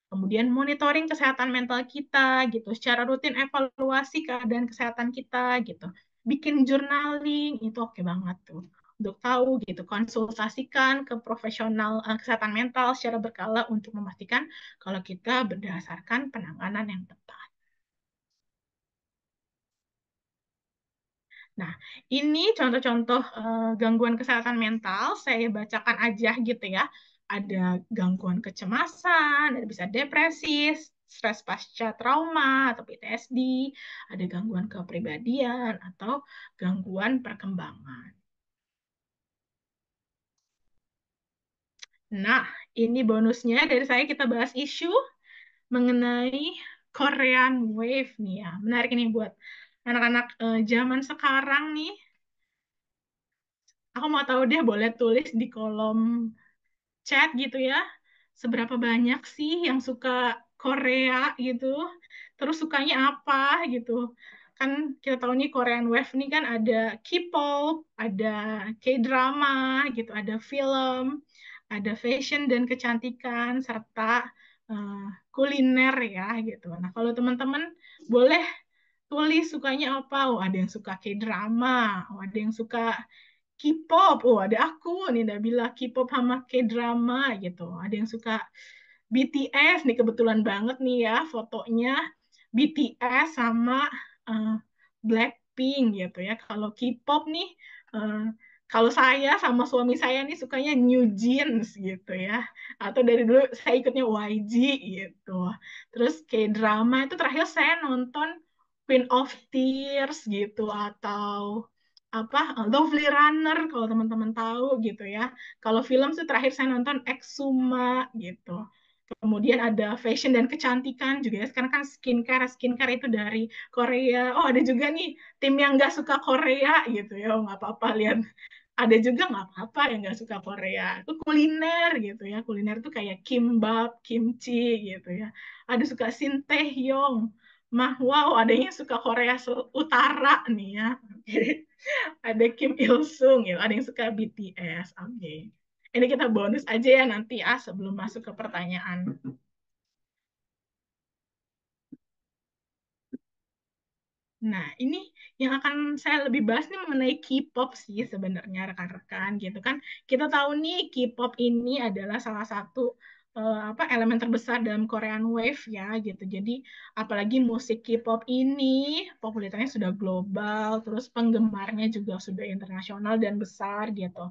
Kemudian monitoring kesehatan mental kita gitu, secara rutin evaluasi keadaan kesehatan kita gitu. Bikin journaling itu oke banget tuh. Untuk tahu gitu, konsultasikan ke profesional kesehatan mental secara berkala untuk memastikan kalau kita berdasarkan penanganan yang tepat. Nah, ini contoh-contoh gangguan kesehatan mental, saya bacakan aja gitu ya. Ada gangguan kecemasan, ada bisa depresi, stres pasca trauma atau PTSD, ada gangguan kepribadian atau gangguan perkembangan. Nah, ini bonusnya dari saya kita bahas isu mengenai Korean Wave nih ya. Menarik ini buat anak-anak zaman sekarang nih. Aku mau tahu deh, boleh tulis di kolom chat gitu ya. Seberapa banyak sih yang suka Korea gitu? Terus sukanya apa gitu? Kan kita tahu nih Korean Wave nih kan ada K-pop, ada K-drama gitu, ada film, ada fashion dan kecantikan serta eh, kuliner ya gitu. Nah, kalau teman-teman boleh tulis sukanya apa? Oh, ada yang suka K-drama, oh, ada yang suka K-pop, oh ada aku nih udah bilang K-pop sama K-drama gitu. Ada yang suka BTS nih kebetulan banget nih ya fotonya BTS sama uh, Blackpink gitu ya. Kalau K-pop nih uh, Kalau saya sama suami saya nih sukanya New Jeans gitu ya. Atau dari dulu saya ikutnya YG gitu. Terus kayak drama itu terakhir saya nonton Queen of Tears gitu atau apa Lovely Runner kalau teman-teman tahu gitu ya. Kalau film sih terakhir saya nonton Exuma gitu. Kemudian ada fashion dan kecantikan juga ya. Sekarang kan skincare itu dari Korea. Oh ada juga nih tim yang nggak suka Korea gitu ya. Oh, nggak apa-apa lihat ada juga nggak apa-apa yang nggak suka Korea itu kuliner gitu ya kuliner tuh kayak kimbap kimchi gitu ya ada suka Shin Tae-hyung mah wow ada yang suka Korea Utara nih ya oke ada Kim Il Sung gitu ada yang suka BTS oke ini kita bonus aja ya nanti ya sebelum masuk ke pertanyaan. Nah, ini yang akan saya lebih bahas nih mengenai K-pop sih sebenarnya rekan-rekan gitu kan. Kita tahu nih K-pop ini adalah salah satu apa elemen terbesar dalam Korean Wave ya gitu. Jadi apalagi musik K-pop ini popularitasnya sudah global, terus penggemarnya juga sudah internasional dan besar gitu.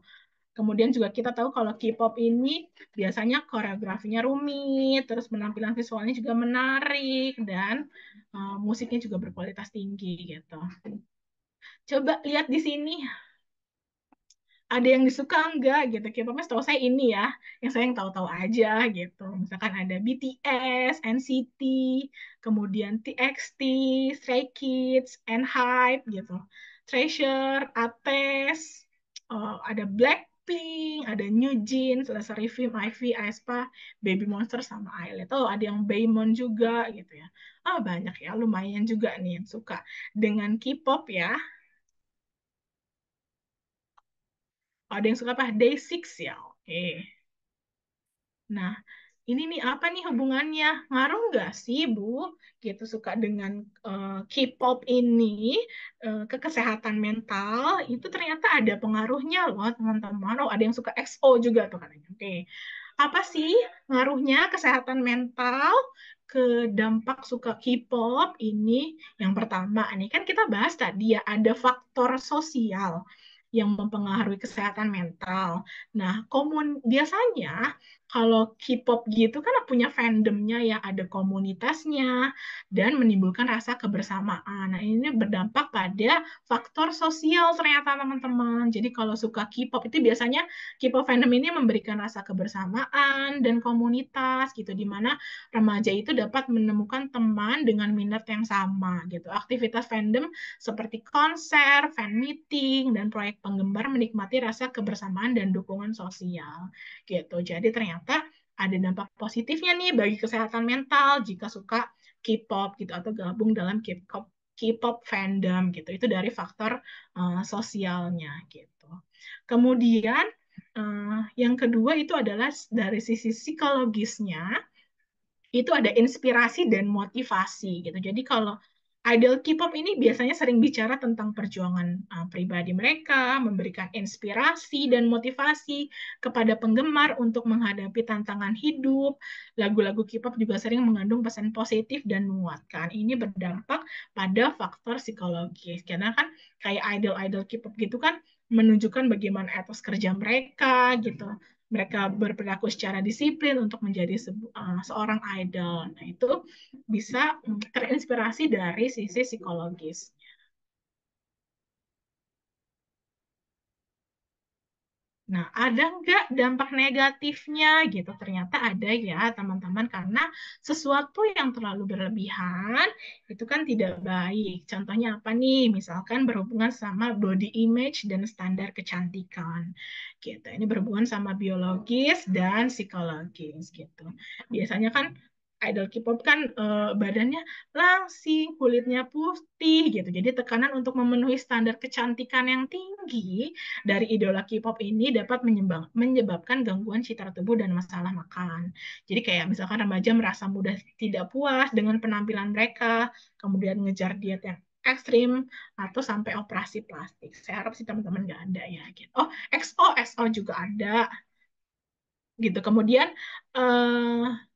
Kemudian juga kita tahu kalau K-pop ini biasanya koreografinya rumit, terus penampilan visualnya juga menarik, dan musiknya juga berkualitas tinggi gitu. Coba lihat di sini, ada yang disuka enggak gitu. K-popnya setahu saya ini ya, yang tahu-tahu aja gitu. Misalkan ada BTS, NCT, kemudian TXT, Stray Kids, ENHYPEN gitu. Treasure, ATEEZ, ada Blackpink, ada New Jeans, ada Sarifim, IVE, aespa, Baby Monster sama ILET. Oh, ada yang Baemon juga gitu ya. Oh, banyak ya, lumayan juga nih yang suka dengan K-pop ya. Ada yang suka apa? Day Six ya. Oke. Nah, ini nih apa nih hubungannya? Ngaruh nggak sih, Bu? Gitu suka dengan K-pop ini ke kesehatan mental itu ternyata ada pengaruhnya loh, teman-teman. Oh, ada yang suka XO juga tuh katanya. Oke. Apa sih ngaruhnya kesehatan mental ke dampak suka K-pop ini? Yang pertama, nih kan kita bahas tadi ya ada faktor sosial yang mempengaruhi kesehatan mental. Nah, biasanya kalau K-pop gitu kan punya fandomnya ya, ada komunitasnya dan menimbulkan rasa kebersamaan. Nah, ini berdampak pada faktor sosial ternyata teman-teman. Jadi kalau suka K-pop itu biasanya K-pop fandom ini memberikan rasa kebersamaan dan komunitas gitu, di mana remaja itu dapat menemukan teman dengan minat yang sama gitu. Aktivitas fandom seperti konser, fan meeting, dan proyek penggemar menikmati rasa kebersamaan dan dukungan sosial gitu. Jadi ternyata ada dampak positifnya nih bagi kesehatan mental jika suka K-pop gitu atau gabung dalam K-pop fandom gitu. Itu dari faktor sosialnya gitu. Kemudian yang kedua itu adalah dari sisi psikologisnya itu ada inspirasi dan motivasi gitu. Jadi kalau idol K-pop ini biasanya sering bicara tentang perjuangan pribadi mereka, memberikan inspirasi dan motivasi kepada penggemar untuk menghadapi tantangan hidup. Lagu-lagu K-pop juga sering mengandung pesan positif dan menguatkan. Ini berdampak pada faktor psikologis. Karena kan kayak idol-idol K-pop gitu kan menunjukkan bagaimana etos kerja mereka gitu mereka berperilaku secara disiplin untuk menjadi seorang idol. Nah, itu bisa terinspirasi dari sisi psikologis. Nah, ada nggak dampak negatifnya gitu? Ternyata ada ya, teman-teman, karena sesuatu yang terlalu berlebihan itu kan tidak baik. Contohnya apa nih? Misalkan berhubungan sama body image dan standar kecantikan. Gitu. Ini berhubungan sama biologis dan psikologis gitu. Biasanya kan idol K-pop kan badannya langsing, kulitnya putih gitu. Jadi tekanan untuk memenuhi standar kecantikan yang tinggi dari idola K-pop ini dapat menyebabkan gangguan citra tubuh dan masalah makan. Jadi kayak misalkan remaja merasa mudah tidak puas dengan penampilan mereka, kemudian ngejar diet yang ekstrim atau sampai operasi plastik. Saya harap sih teman-teman nggak ada ya. Gitu. Oh, XO juga ada gitu. Kemudian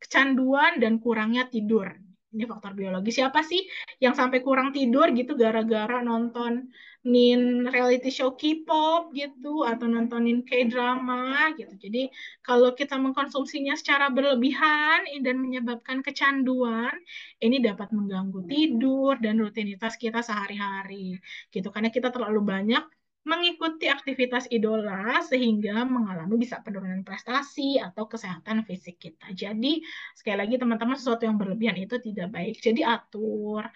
kecanduan dan kurangnya tidur. Ini faktor biologi. Siapa sih yang sampai kurang tidur gitu gara-gara nontonin reality show K-pop gitu atau nontonin K-drama gitu. Jadi kalau kita mengkonsumsinya secara berlebihan dan menyebabkan kecanduan, ini dapat mengganggu tidur dan rutinitas kita sehari-hari gitu. Karena kita terlalu banyak mengikuti aktivitas idola sehingga mengalami bisa penurunan prestasi atau kesehatan fisik kita. Jadi sekali lagi teman-teman, sesuatu yang berlebihan itu tidak baik. Jadi atur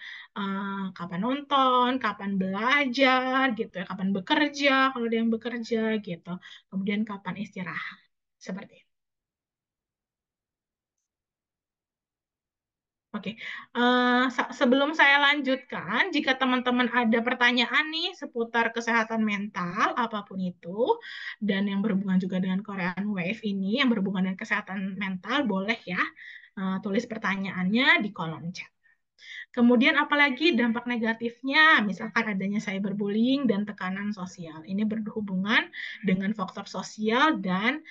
kapan nonton, kapan belajar gitu ya, kapan bekerja kalau ada yang bekerja gitu. Kemudian kapan istirahat. Seperti itu. Oke, sebelum saya lanjutkan, jika teman-teman ada pertanyaan nih seputar kesehatan mental, apapun itu, dan yang berhubungan juga dengan Korean Wave ini, yang berhubungan dengan kesehatan mental, boleh ya tulis pertanyaannya di kolom chat. Kemudian apalagi dampak negatifnya, misalkan adanya cyberbullying dan tekanan sosial. Ini berhubungan dengan faktor sosial dan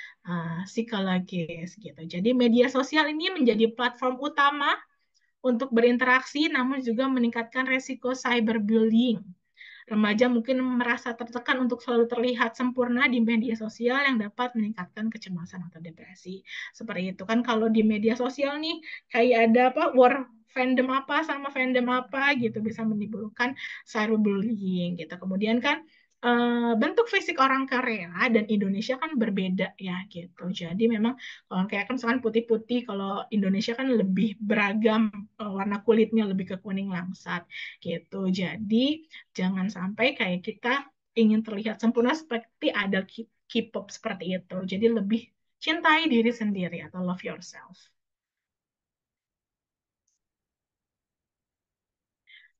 psikologis gitu. Jadi media sosial ini menjadi platform utama untuk berinteraksi, namun juga meningkatkan resiko cyberbullying. Remaja mungkin merasa tertekan untuk selalu terlihat sempurna di media sosial yang dapat meningkatkan kecemasan atau depresi. Seperti itu kan kalau di media sosial nih kayak ada apa war fandom apa sama fandom apa gitu bisa menimbulkan cyberbullying gitu. Kemudian kan bentuk fisik orang Korea dan Indonesia kan berbeda ya gitu. Jadi memang kalau kayak kan misalkan putih-putih, kalau Indonesia kan lebih beragam, warna kulitnya lebih ke kuning langsat gitu. Jadi jangan sampai kayak kita ingin terlihat sempurna seperti ada K-pop seperti itu. Jadi lebih cintai diri sendiri atau love yourself.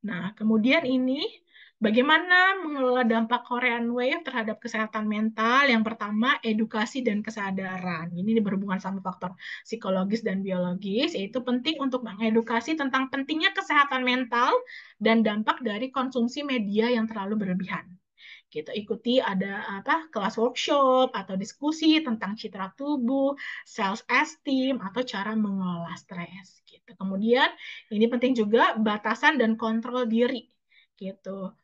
Nah, kemudian ini bagaimana mengelola dampak Korean Wave terhadap kesehatan mental? Yang pertama, edukasi dan kesadaran. Ini berhubungan sama faktor psikologis dan biologis, yaitu penting untuk mengedukasi tentang pentingnya kesehatan mental dan dampak dari konsumsi media yang terlalu berlebihan. Kita ikuti ada apa kelas workshop atau diskusi tentang citra tubuh, self esteem atau cara mengelola stres gitu. Kemudian ini penting juga batasan dan kontrol diri gitu.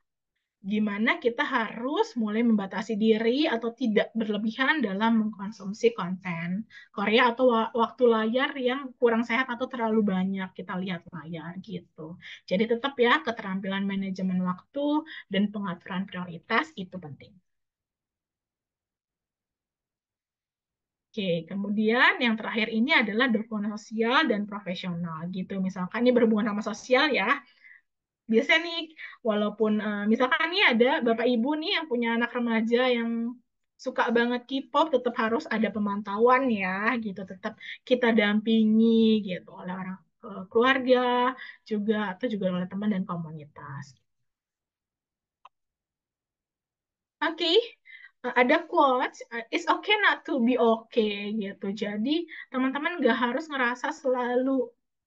Gimana kita harus mulai membatasi diri atau tidak berlebihan dalam mengkonsumsi konten Korea atau waktu layar yang kurang sehat atau terlalu banyak kita lihat layar gitu. Jadi tetap ya keterampilan manajemen waktu dan pengaturan prioritas itu penting. Oke, kemudian yang terakhir ini adalah dukungan sosial dan profesional gitu. Misalkan ini berhubungan sama sosial ya. Biasanya nih, walaupun misalkan nih ada bapak ibu nih yang punya anak remaja yang suka banget K-pop, tetap harus ada pemantauan ya, gitu. Tetap kita dampingi gitu oleh orang keluarga juga atau juga oleh teman dan komunitas. Oke, ada quotes, it's okay not to be okay gitu. Jadi teman-teman nggak harus ngerasa selalu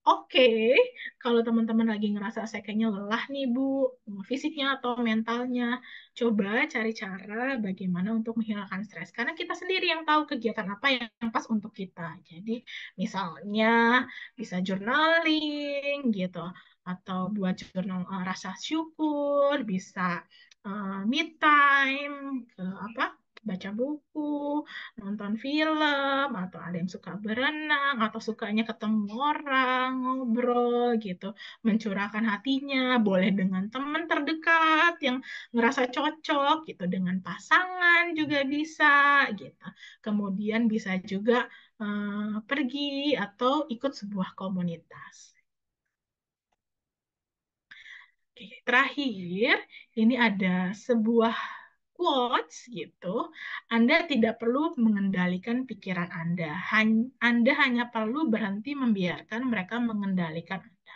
oke. Kalau teman-teman lagi ngerasa saya kayaknya lelah nih Bu, fisiknya atau mentalnya, coba cari cara bagaimana untuk menghilangkan stres. Karena kita sendiri yang tahu kegiatan apa yang pas untuk kita. Jadi misalnya bisa journaling gitu, atau buat jurnal rasa syukur, bisa me time, ke apa baca buku, nonton film, atau ada yang suka berenang, atau sukanya ketemu orang, ngobrol gitu, mencurahkan hatinya, boleh dengan teman terdekat yang ngerasa cocok gitu, dengan pasangan juga bisa gitu. Kemudian bisa juga pergi atau ikut sebuah komunitas. Oke, terakhir, ini ada sebuah quotes gitu. Anda tidak perlu mengendalikan pikiran Anda. Anda hanya perlu berhenti membiarkan mereka mengendalikan Anda.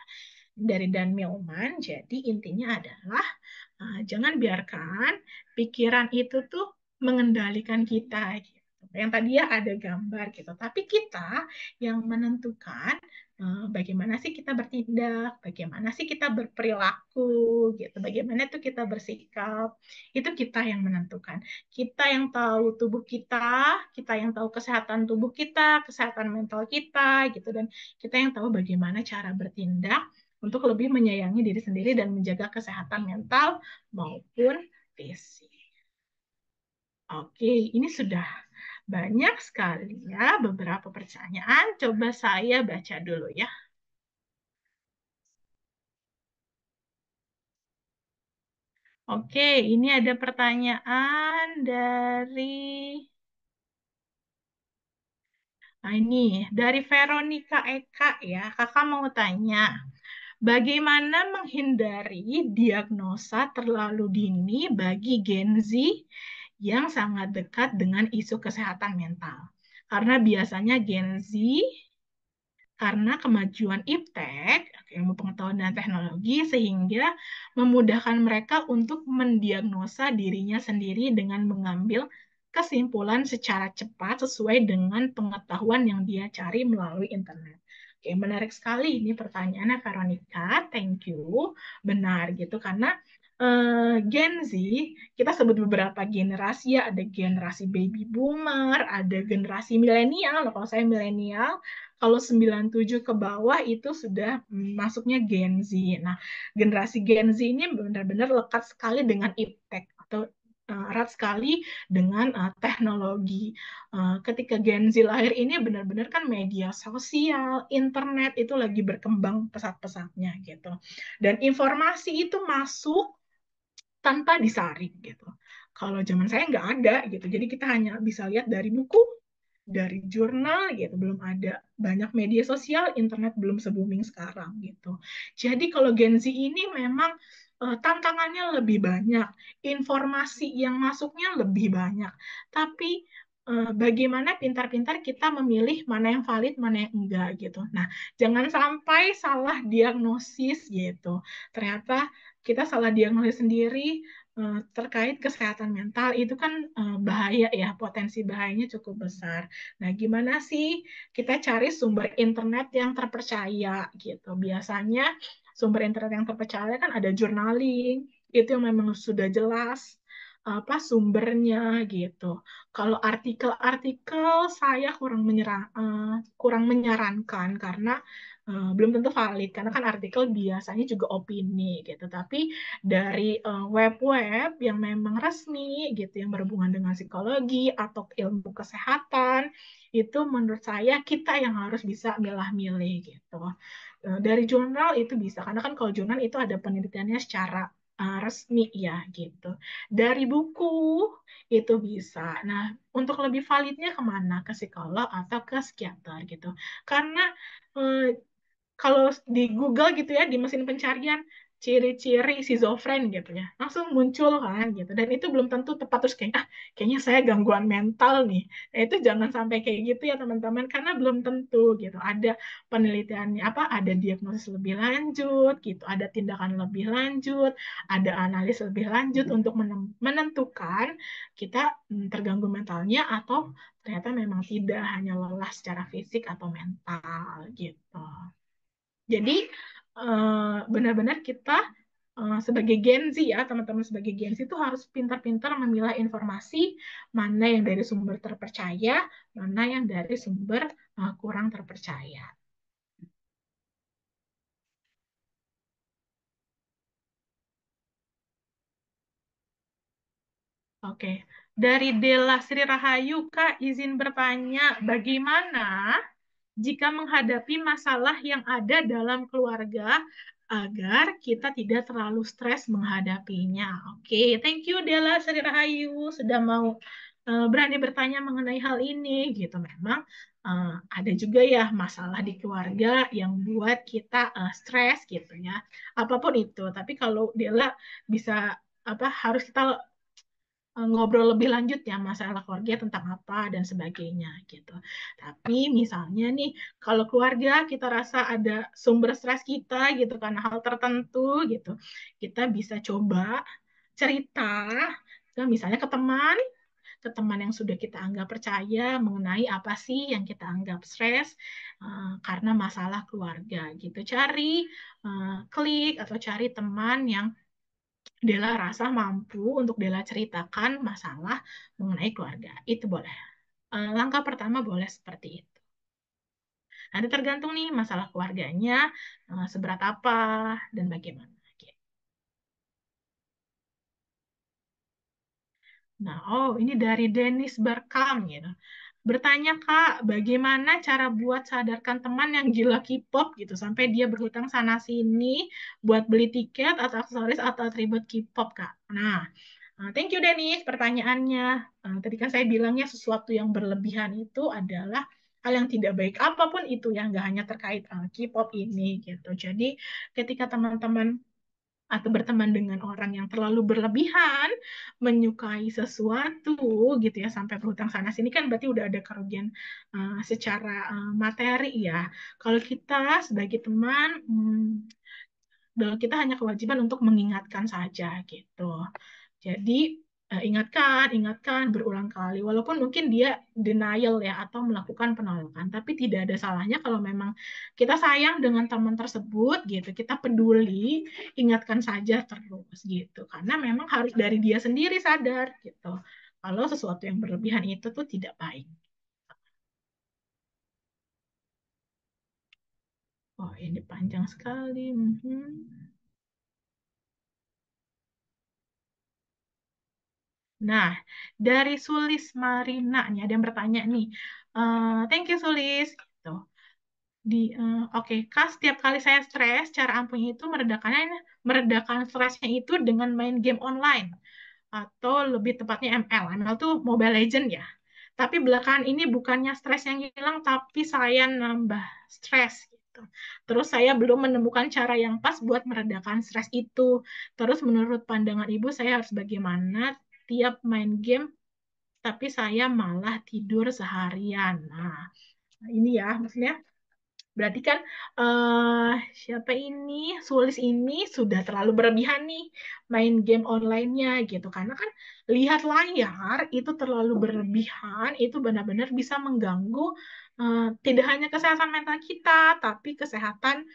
Dari Dan Millman, jadi intinya adalah jangan biarkan pikiran itu tuh mengendalikan kita gitu. Yang tadi ya ada gambar gitu, tapi kita yang menentukan bagaimana sih kita bertindak, bagaimana sih kita berperilaku gitu, bagaimana itu kita bersikap, itu kita yang menentukan. Kita yang tahu tubuh kita yang tahu kesehatan tubuh kita, kesehatan mental kita gitu, dan kita yang tahu bagaimana cara bertindak untuk lebih menyayangi diri sendiri dan menjaga kesehatan mental maupun fisik. Oke, ini sudah banyak sekali ya beberapa pertanyaan. Coba saya baca dulu ya. Oke, ini ada pertanyaan dari ini dari Veronica Eka ya. Kakak mau tanya, bagaimana menghindari diagnosa terlalu dini bagi Gen Z yang sangat dekat dengan isu kesehatan mental? Karena biasanya Gen Z karena kemajuan iptek, ilmu pengetahuan dan teknologi, sehingga memudahkan mereka untuk mendiagnosa dirinya sendiri dengan mengambil kesimpulan secara cepat sesuai dengan pengetahuan yang dia cari melalui internet. Oke, menarik sekali ini pertanyaannya Veronica, thank you. Benar gitu, karena Gen Z, kita sebut beberapa generasi ya, ada generasi baby boomer, ada generasi milenial, kalau saya milenial, kalau 97 ke bawah itu sudah masuknya Gen Z. Nah, generasi Gen Z ini benar-benar lekat sekali dengan iptek atau erat sekali dengan teknologi. Ketika Gen Z lahir ini benar-benar kan media sosial, internet itu lagi berkembang pesat-pesatnya gitu. Dan informasi itu masuk tanpa disaring gitu. Kalau zaman saya nggak ada gitu, jadi kita hanya bisa lihat dari buku, dari jurnal gitu, belum ada banyak media sosial, internet belum se-booming sekarang gitu. Jadi kalau Gen Z ini memang tantangannya lebih banyak, informasi yang masuknya lebih banyak, tapi bagaimana pintar-pintar kita memilih mana yang valid, mana yang enggak gitu. Nah, jangan sampai salah diagnosis gitu. Ternyata kita salah diagnosis sendiri terkait kesehatan mental itu kan bahaya ya, potensi bahayanya cukup besar. Nah, gimana sih kita cari sumber internet yang terpercaya gitu. Biasanya sumber internet yang terpercaya kan ada journaling, itu yang memang sudah jelas apa sumbernya gitu. Kalau artikel-artikel saya kurang menyarankan karena belum tentu valid karena kan artikel biasanya juga opini gitu. Tapi dari web-web yang memang resmi gitu yang berhubungan dengan psikologi atau ilmu kesehatan itu menurut saya kita yang harus bisa milah-milih gitu. Dari jurnal itu bisa karena kan kalau jurnal itu ada penelitiannya secara resmi ya gitu. Dari buku itu bisa. Nah, untuk lebih validnya kemana? Ke psikolog atau ke psikiater gitu. Karena eh, kalau di Google gitu ya, di mesin pencarian, ciri-ciri schizofren gitu ya, langsung muncul kan gitu. Dan itu belum tentu tepat, terus kayak, kayaknya saya gangguan mental nih. Nah, itu jangan sampai kayak gitu ya teman-teman, karena belum tentu gitu. Ada penelitiannya, apa, ada diagnosis lebih lanjut gitu, ada tindakan lebih lanjut, ada analis lebih lanjut untuk menentukan kita terganggu mentalnya atau ternyata memang tidak hanya lelah secara fisik atau mental gitu. Jadi benar-benar kita sebagai Gen Z ya, teman-teman sebagai Gen Z itu harus pintar-pintar memilah informasi mana yang dari sumber terpercaya, mana yang dari sumber kurang terpercaya. Oke, dari Dela Sri Rahayu, Kak, izin bertanya, bagaimana jika menghadapi masalah yang ada dalam keluarga agar kita tidak terlalu stres menghadapinya. Oke, thank you Dela Sri Rahayu sudah mau berani bertanya mengenai hal ini gitu. Memang ada juga ya masalah di keluarga yang buat kita stres gitu ya. Apapun itu. Tapi kalau Dela bisa apa harus kita ngobrol lebih lanjut ya masalah keluarga tentang apa dan sebagainya gitu. Tapi misalnya nih kalau keluarga kita rasa ada sumber stres kita gitu karena hal tertentu gitu, kita bisa coba cerita misalnya ke teman yang sudah kita anggap percaya mengenai apa sih yang kita anggap stres karena masalah keluarga gitu. Cari klik atau cari teman yang Dela rasa mampu untuk Dela ceritakan masalah mengenai keluarga. Itu boleh. Langkah pertama boleh seperti itu. Nanti tergantung nih masalah keluarganya seberat apa dan bagaimana. Nah, oh ini dari Dennis Berkam gitu. Bertanya Kak, bagaimana cara buat sadarkan teman yang gila K-pop gitu sampai dia berhutang sana sini buat beli tiket atau aksesoris atau atribut K-pop Kak. Nah, thank you Dennis pertanyaannya. Tadi kan saya bilangnya sesuatu yang berlebihan itu adalah hal yang tidak baik apapun itu yang nggak hanya terkait K-pop ini gitu. Jadi ketika teman-teman atau berteman dengan orang yang terlalu berlebihan, menyukai sesuatu gitu ya sampai berhutang sana sini kan berarti udah ada kerugian secara materi ya. Kalau kita sebagai teman, kita hanya kewajiban untuk mengingatkan saja gitu. Jadi ingatkan, ingatkan berulang kali. Walaupun mungkin dia denial ya atau melakukan penolakan, tapi tidak ada salahnya kalau memang kita sayang dengan teman tersebut gitu, kita peduli, ingatkan saja terus gitu. Karena memang harus dari dia sendiri sadar gitu. Kalau sesuatu yang berlebihan itu tuh tidak baik. Oh, ini panjang sekali. Nah, dari Sulis Marina nih ada yang bertanya nih. Thank you Sulis. Gitu. Oke, Kak, setiap kali saya stres, cara ampuhnya itu meredakan stresnya itu dengan main game online atau lebih tepatnya ML. ML tuh Mobile Legend ya. Tapi belakangan ini bukannya stres yang hilang, tapi saya nambah stres gitu. Terus saya belum menemukan cara yang pas buat meredakan stres itu. Terus menurut pandangan Ibu, saya harus bagaimana tiap main game, tapi saya malah tidur seharian. Nah, ini ya, maksudnya berarti kan siapa ini Sulis ini sudah terlalu berlebihan nih main game online-nya gitu karena kan lihat layar itu terlalu berlebihan itu benar-benar bisa mengganggu tidak hanya kesehatan mental kita tapi kesehatan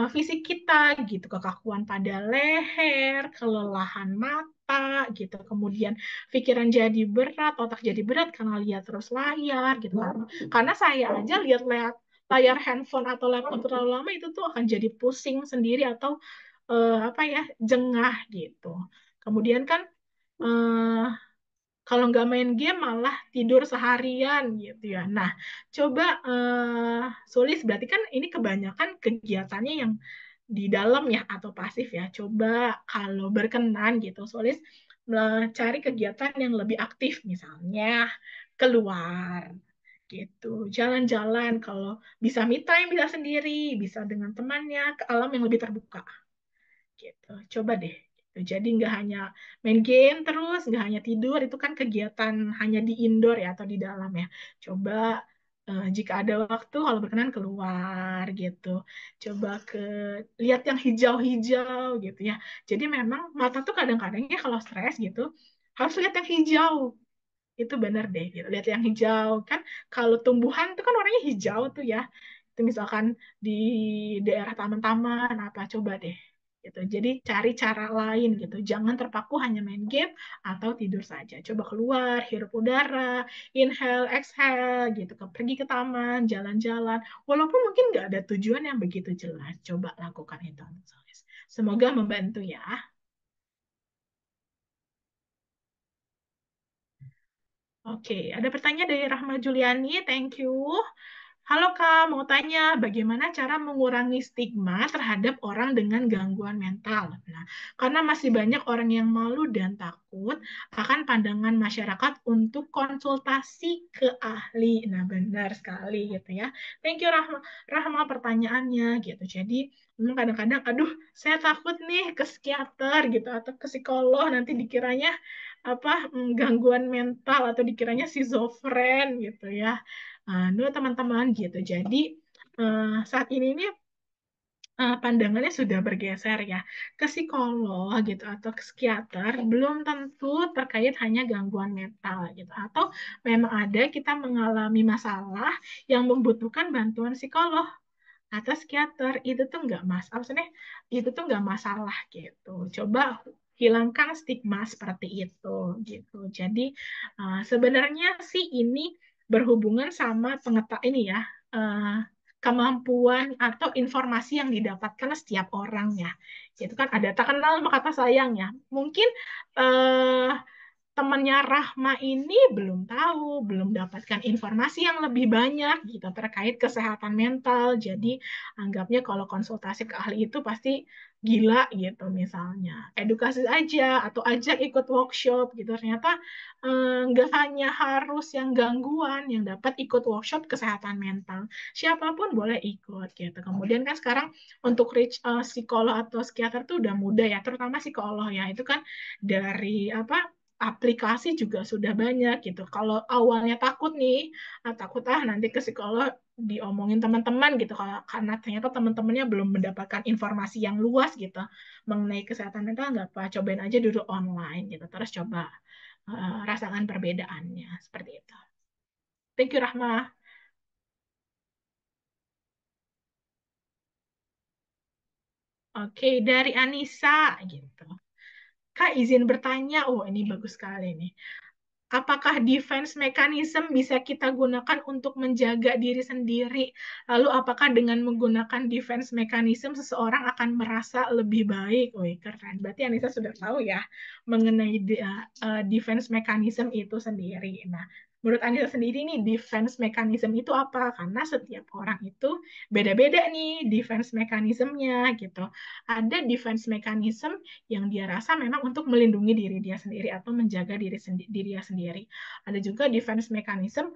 fisik kita gitu kekakuan pada leher kelelahan mata gitu kemudian pikiran jadi berat otak jadi berat karena lihat terus layar gitu kan karena saya aja lihat-lihat layar handphone atau laptop terlalu lama itu tuh akan jadi pusing sendiri atau apa ya jengah gitu. Kemudian kan eh, kalau nggak main game malah tidur seharian gitu ya. Nah, coba Sulis berarti kan ini kebanyakan kegiatannya yang di dalam ya atau pasif ya. Coba kalau berkenan gitu Sulis cari kegiatan yang lebih aktif misalnya keluar gitu. Jalan-jalan kalau bisa me time bisa sendiri, bisa dengan temannya ke alam yang lebih terbuka gitu. Coba deh. Gitu. Jadi nggak hanya main game terus, nggak hanya tidur, itu kan kegiatan hanya di indoor ya atau di dalam ya. Coba jika ada waktu, kalau berkenan keluar gitu. Coba lihat yang hijau-hijau gitu ya. Jadi memang mata tuh kadang-kadang ya kalau stres gitu harus lihat yang hijau itu benar deh gitu. Lihat yang hijau kan kalau tumbuhan itu kan warnanya hijau tuh ya itu misalkan di daerah taman-taman apa coba deh gitu jadi cari cara lain gitu jangan terpaku hanya main game atau tidur saja coba keluar hirup udara inhale exhale gitu pergi ke taman jalan-jalan walaupun mungkin nggak ada tujuan yang begitu jelas coba lakukan itu semoga membantu ya. Oke, ada pertanyaan dari Rahma Juliani, thank you. Halo Kak, mau tanya bagaimana cara mengurangi stigma terhadap orang dengan gangguan mental? Nah, karena masih banyak orang yang malu dan takut akan pandangan masyarakat untuk konsultasi ke ahli. Nah, benar sekali gitu ya. Thank you Rahma, Rahma pertanyaannya gitu. Jadi, memang kadang-kadang, aduh, saya takut nih ke psikiater gitu atau ke psikolog nanti dikiranya apa gangguan mental atau dikiranya schizofren gitu ya. Dua teman-teman gitu. Jadi saat ini nih pandangannya sudah bergeser ya ke psikolog gitu atau ke psikiater belum tentu terkait hanya gangguan mental gitu atau memang ada kita mengalami masalah yang membutuhkan bantuan psikolog atau psikiater itu tuh nggak maksudnya itu tuh nggak masalah gitu coba hilangkan stigma seperti itu gitu jadi sebenarnya sih ini berhubungan sama pengetahuan ini ya kemampuan atau informasi yang didapatkan setiap orang ya. Itu kan ada tak kenal maka kata sayang ya. Mungkin eh, temannya Rahma ini belum tahu, belum dapatkan informasi yang lebih banyak gitu terkait kesehatan mental. Jadi anggapnya kalau konsultasi ke ahli itu pasti gila gitu misalnya. Edukasi aja atau ajak ikut workshop gitu. Ternyata nggak hanya harus yang gangguan yang dapat ikut workshop kesehatan mental. Siapapun boleh ikut gitu. Kemudian kan sekarang untuk reach psikolog atau psikiater tuh udah mudah ya, terutama psikolog ya. Itu kan dari apa aplikasi juga sudah banyak gitu. Kalau awalnya takut nih, takut nanti ke psikolog diomongin teman-teman gitu, kalau karena ternyata teman-temannya belum mendapatkan informasi yang luas gitu mengenai kesehatan mental, nggak apa, cobain aja dulu online gitu, terus coba rasakan perbedaannya seperti itu. Thank you Rahma. Oke, dari Anissa gitu. Kak izin bertanya, oh ini bagus sekali nih. Apakah defense mechanism bisa kita gunakan untuk menjaga diri sendiri? Lalu apakah dengan menggunakan defense mechanism seseorang akan merasa lebih baik? Wih, keren. Berarti Anissa sudah tahu ya mengenai defense mechanism itu sendiri. Nah, menurut Anissa sendiri nih defense mechanism itu apa? Karena setiap orang itu beda-beda nih defense mechanismnya gitu. Ada defense mechanism yang dia rasa memang untuk melindungi diri dia sendiri atau menjaga diri dia sendiri. Ada juga defense mechanism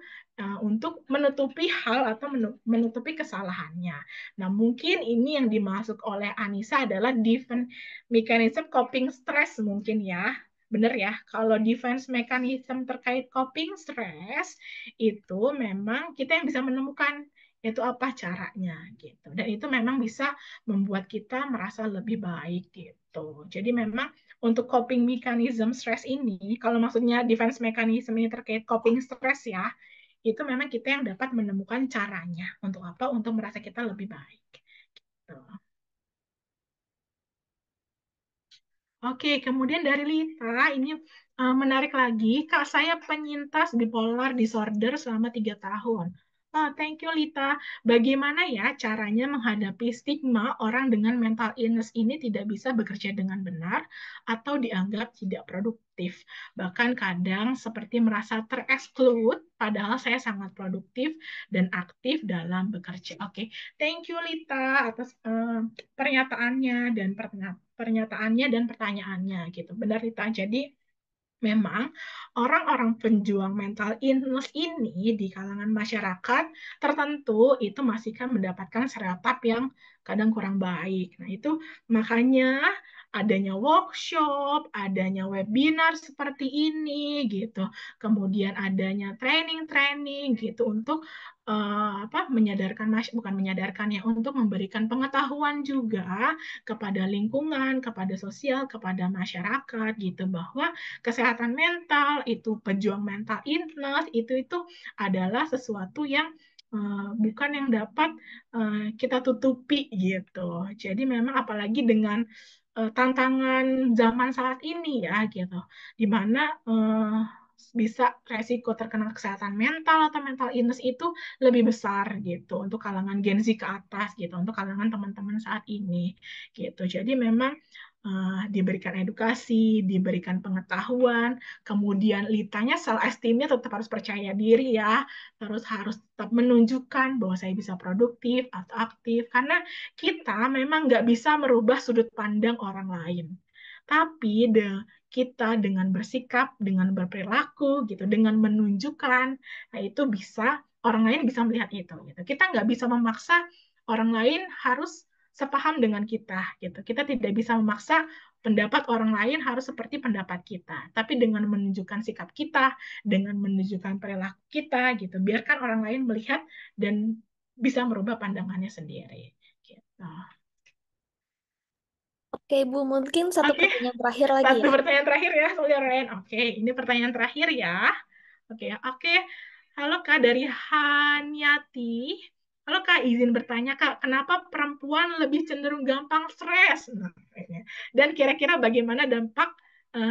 untuk menutupi hal atau menutupi kesalahannya. Nah, mungkin ini yang dimaksud oleh Anissa adalah defense mechanism coping stress mungkin ya. Benar ya, kalau defense mechanism terkait coping stress itu memang kita yang bisa menemukan itu apa caranya gitu. Dan itu memang bisa membuat kita merasa lebih baik gitu. Jadi memang untuk coping mechanism stress ini, kalau maksudnya defense mechanism ini terkait coping stress ya, itu memang kita yang dapat menemukan caranya. Untuk apa? Untuk merasa kita lebih baik. Gitu. Oke, kemudian dari Lita, ini menarik lagi. Kak, saya penyintas bipolar disorder selama 3 tahun. Oh, thank you, Lita. Bagaimana ya caranya menghadapi stigma orang dengan mental illness ini tidak bisa bekerja dengan benar atau dianggap tidak produktif? Bahkan kadang seperti merasa tereksklud, padahal saya sangat produktif dan aktif dalam bekerja. Oke, thank you, Lita, atas pernyataannya dan pertanyaannya gitu. Benar Rita. Jadi memang orang-orang penjuang mental illness ini di kalangan masyarakat tertentu itu masih kan mendapatkan stereotip yang kadang kurang baik. Nah, itu makanya adanya workshop, adanya webinar seperti ini gitu. Kemudian adanya training-training gitu untuk menyadarkan bukan menyadarkan ya, untuk memberikan pengetahuan juga kepada lingkungan, kepada sosial, kepada masyarakat gitu bahwa kesehatan mental itu pejuang mental illness itu adalah sesuatu yang bukan yang dapat kita tutupi gitu. Jadi memang apalagi dengan tantangan zaman saat ini ya gitu, di mana bisa resiko terkena kesehatan mental atau mental illness itu lebih besar gitu untuk kalangan Gen Z ke atas gitu, untuk kalangan teman-teman saat ini gitu. Jadi memang diberikan edukasi, diberikan pengetahuan, kemudian litanya self esteemnya tetap harus percaya diri ya, terus harus tetap menunjukkan bahwa saya bisa produktif atau aktif, karena kita memang nggak bisa merubah sudut pandang orang lain. Tapi kita dengan bersikap, dengan berperilaku, gitu, dengan menunjukkan, nah itu bisa orang lain bisa melihat itu. Gitu. Kita nggak bisa memaksa orang lain harus sepaham dengan kita gitu. Kita tidak bisa memaksa pendapat orang lain harus seperti pendapat kita, tapi dengan menunjukkan sikap kita, dengan menunjukkan perilaku kita gitu, biarkan orang lain melihat dan bisa merubah pandangannya sendiri. Gitu. Oke, Bu, mungkin satu Oke, pertanyaan terakhir lagi satu ya. pertanyaan terakhir ya, Soalnya. Oke, ini pertanyaan terakhir ya. Oke. Halo Kak dari Hanyati. Halo Kak, izin bertanya Kak, kenapa perempuan lebih cenderung gampang stres? Nah, dan kira-kira bagaimana dampak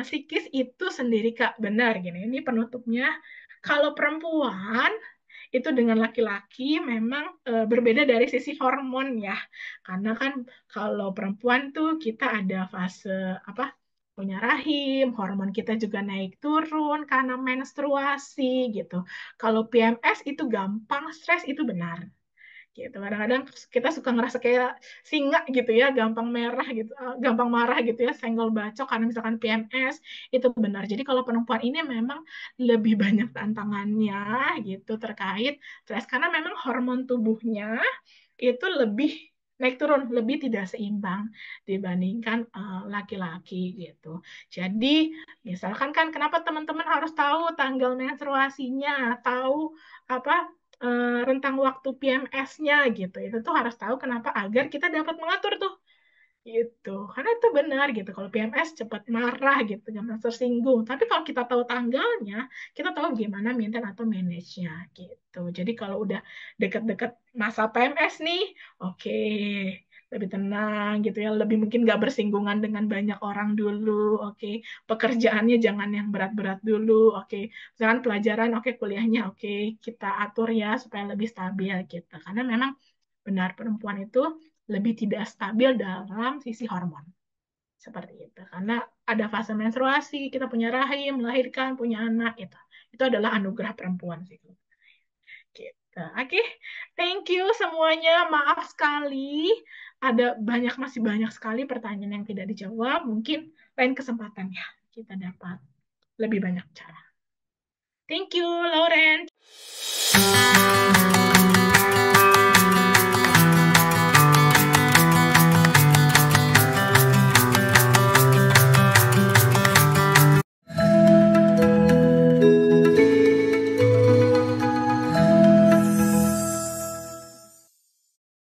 psikis itu sendiri Kak? Benar gini. Ini penutupnya. Kalau perempuan itu dengan laki-laki memang berbeda dari sisi hormon ya. Karena kan kalau perempuan tuh kita ada fase apa? Punya rahim, hormon kita juga naik turun karena menstruasi gitu. Kalau PMS itu gampang stres itu benar gitu. Kadang-kadang kita suka ngerasa kayak singa gitu ya, gampang merah gitu, gampang marah gitu ya, senggol bacok karena misalkan PMS itu benar. Jadi kalau perempuan ini memang lebih banyak tantangannya gitu terkait stres karena memang hormon tubuhnya itu lebih naik turun, lebih tidak seimbang dibandingkan laki-laki gitu. Jadi misalkan kan kenapa teman-teman harus tahu tanggal menstruasinya, tahu apa rentang waktu PMS-nya gitu. Itu tuh harus tahu kenapa agar kita dapat mengatur tuh gitu. Karena itu benar gitu. Kalau PMS cepat marah gitu, gampang tersinggung. Tapi kalau kita tahu tanggalnya, kita tahu gimana maintain atau manage-nya gitu. Jadi kalau udah deket-deket masa PMS nih, oke, lebih tenang gitu ya, lebih mungkin nggak bersinggungan dengan banyak orang dulu, oke, pekerjaannya jangan yang berat-berat dulu, oke, misalkan pelajaran, oke, kuliahnya, oke, kita atur ya supaya lebih stabil gitu, karena memang benar perempuan itu lebih tidak stabil dalam sisi hormon seperti itu, karena ada fase menstruasi, kita punya rahim, melahirkan, punya anak, itu adalah anugerah perempuan sih gitu. Oke, thank you semuanya. Maaf sekali, ada masih banyak sekali pertanyaan yang tidak dijawab. Mungkin lain kesempatan ya kita dapat lebih banyak cara. Thank you, Lauren.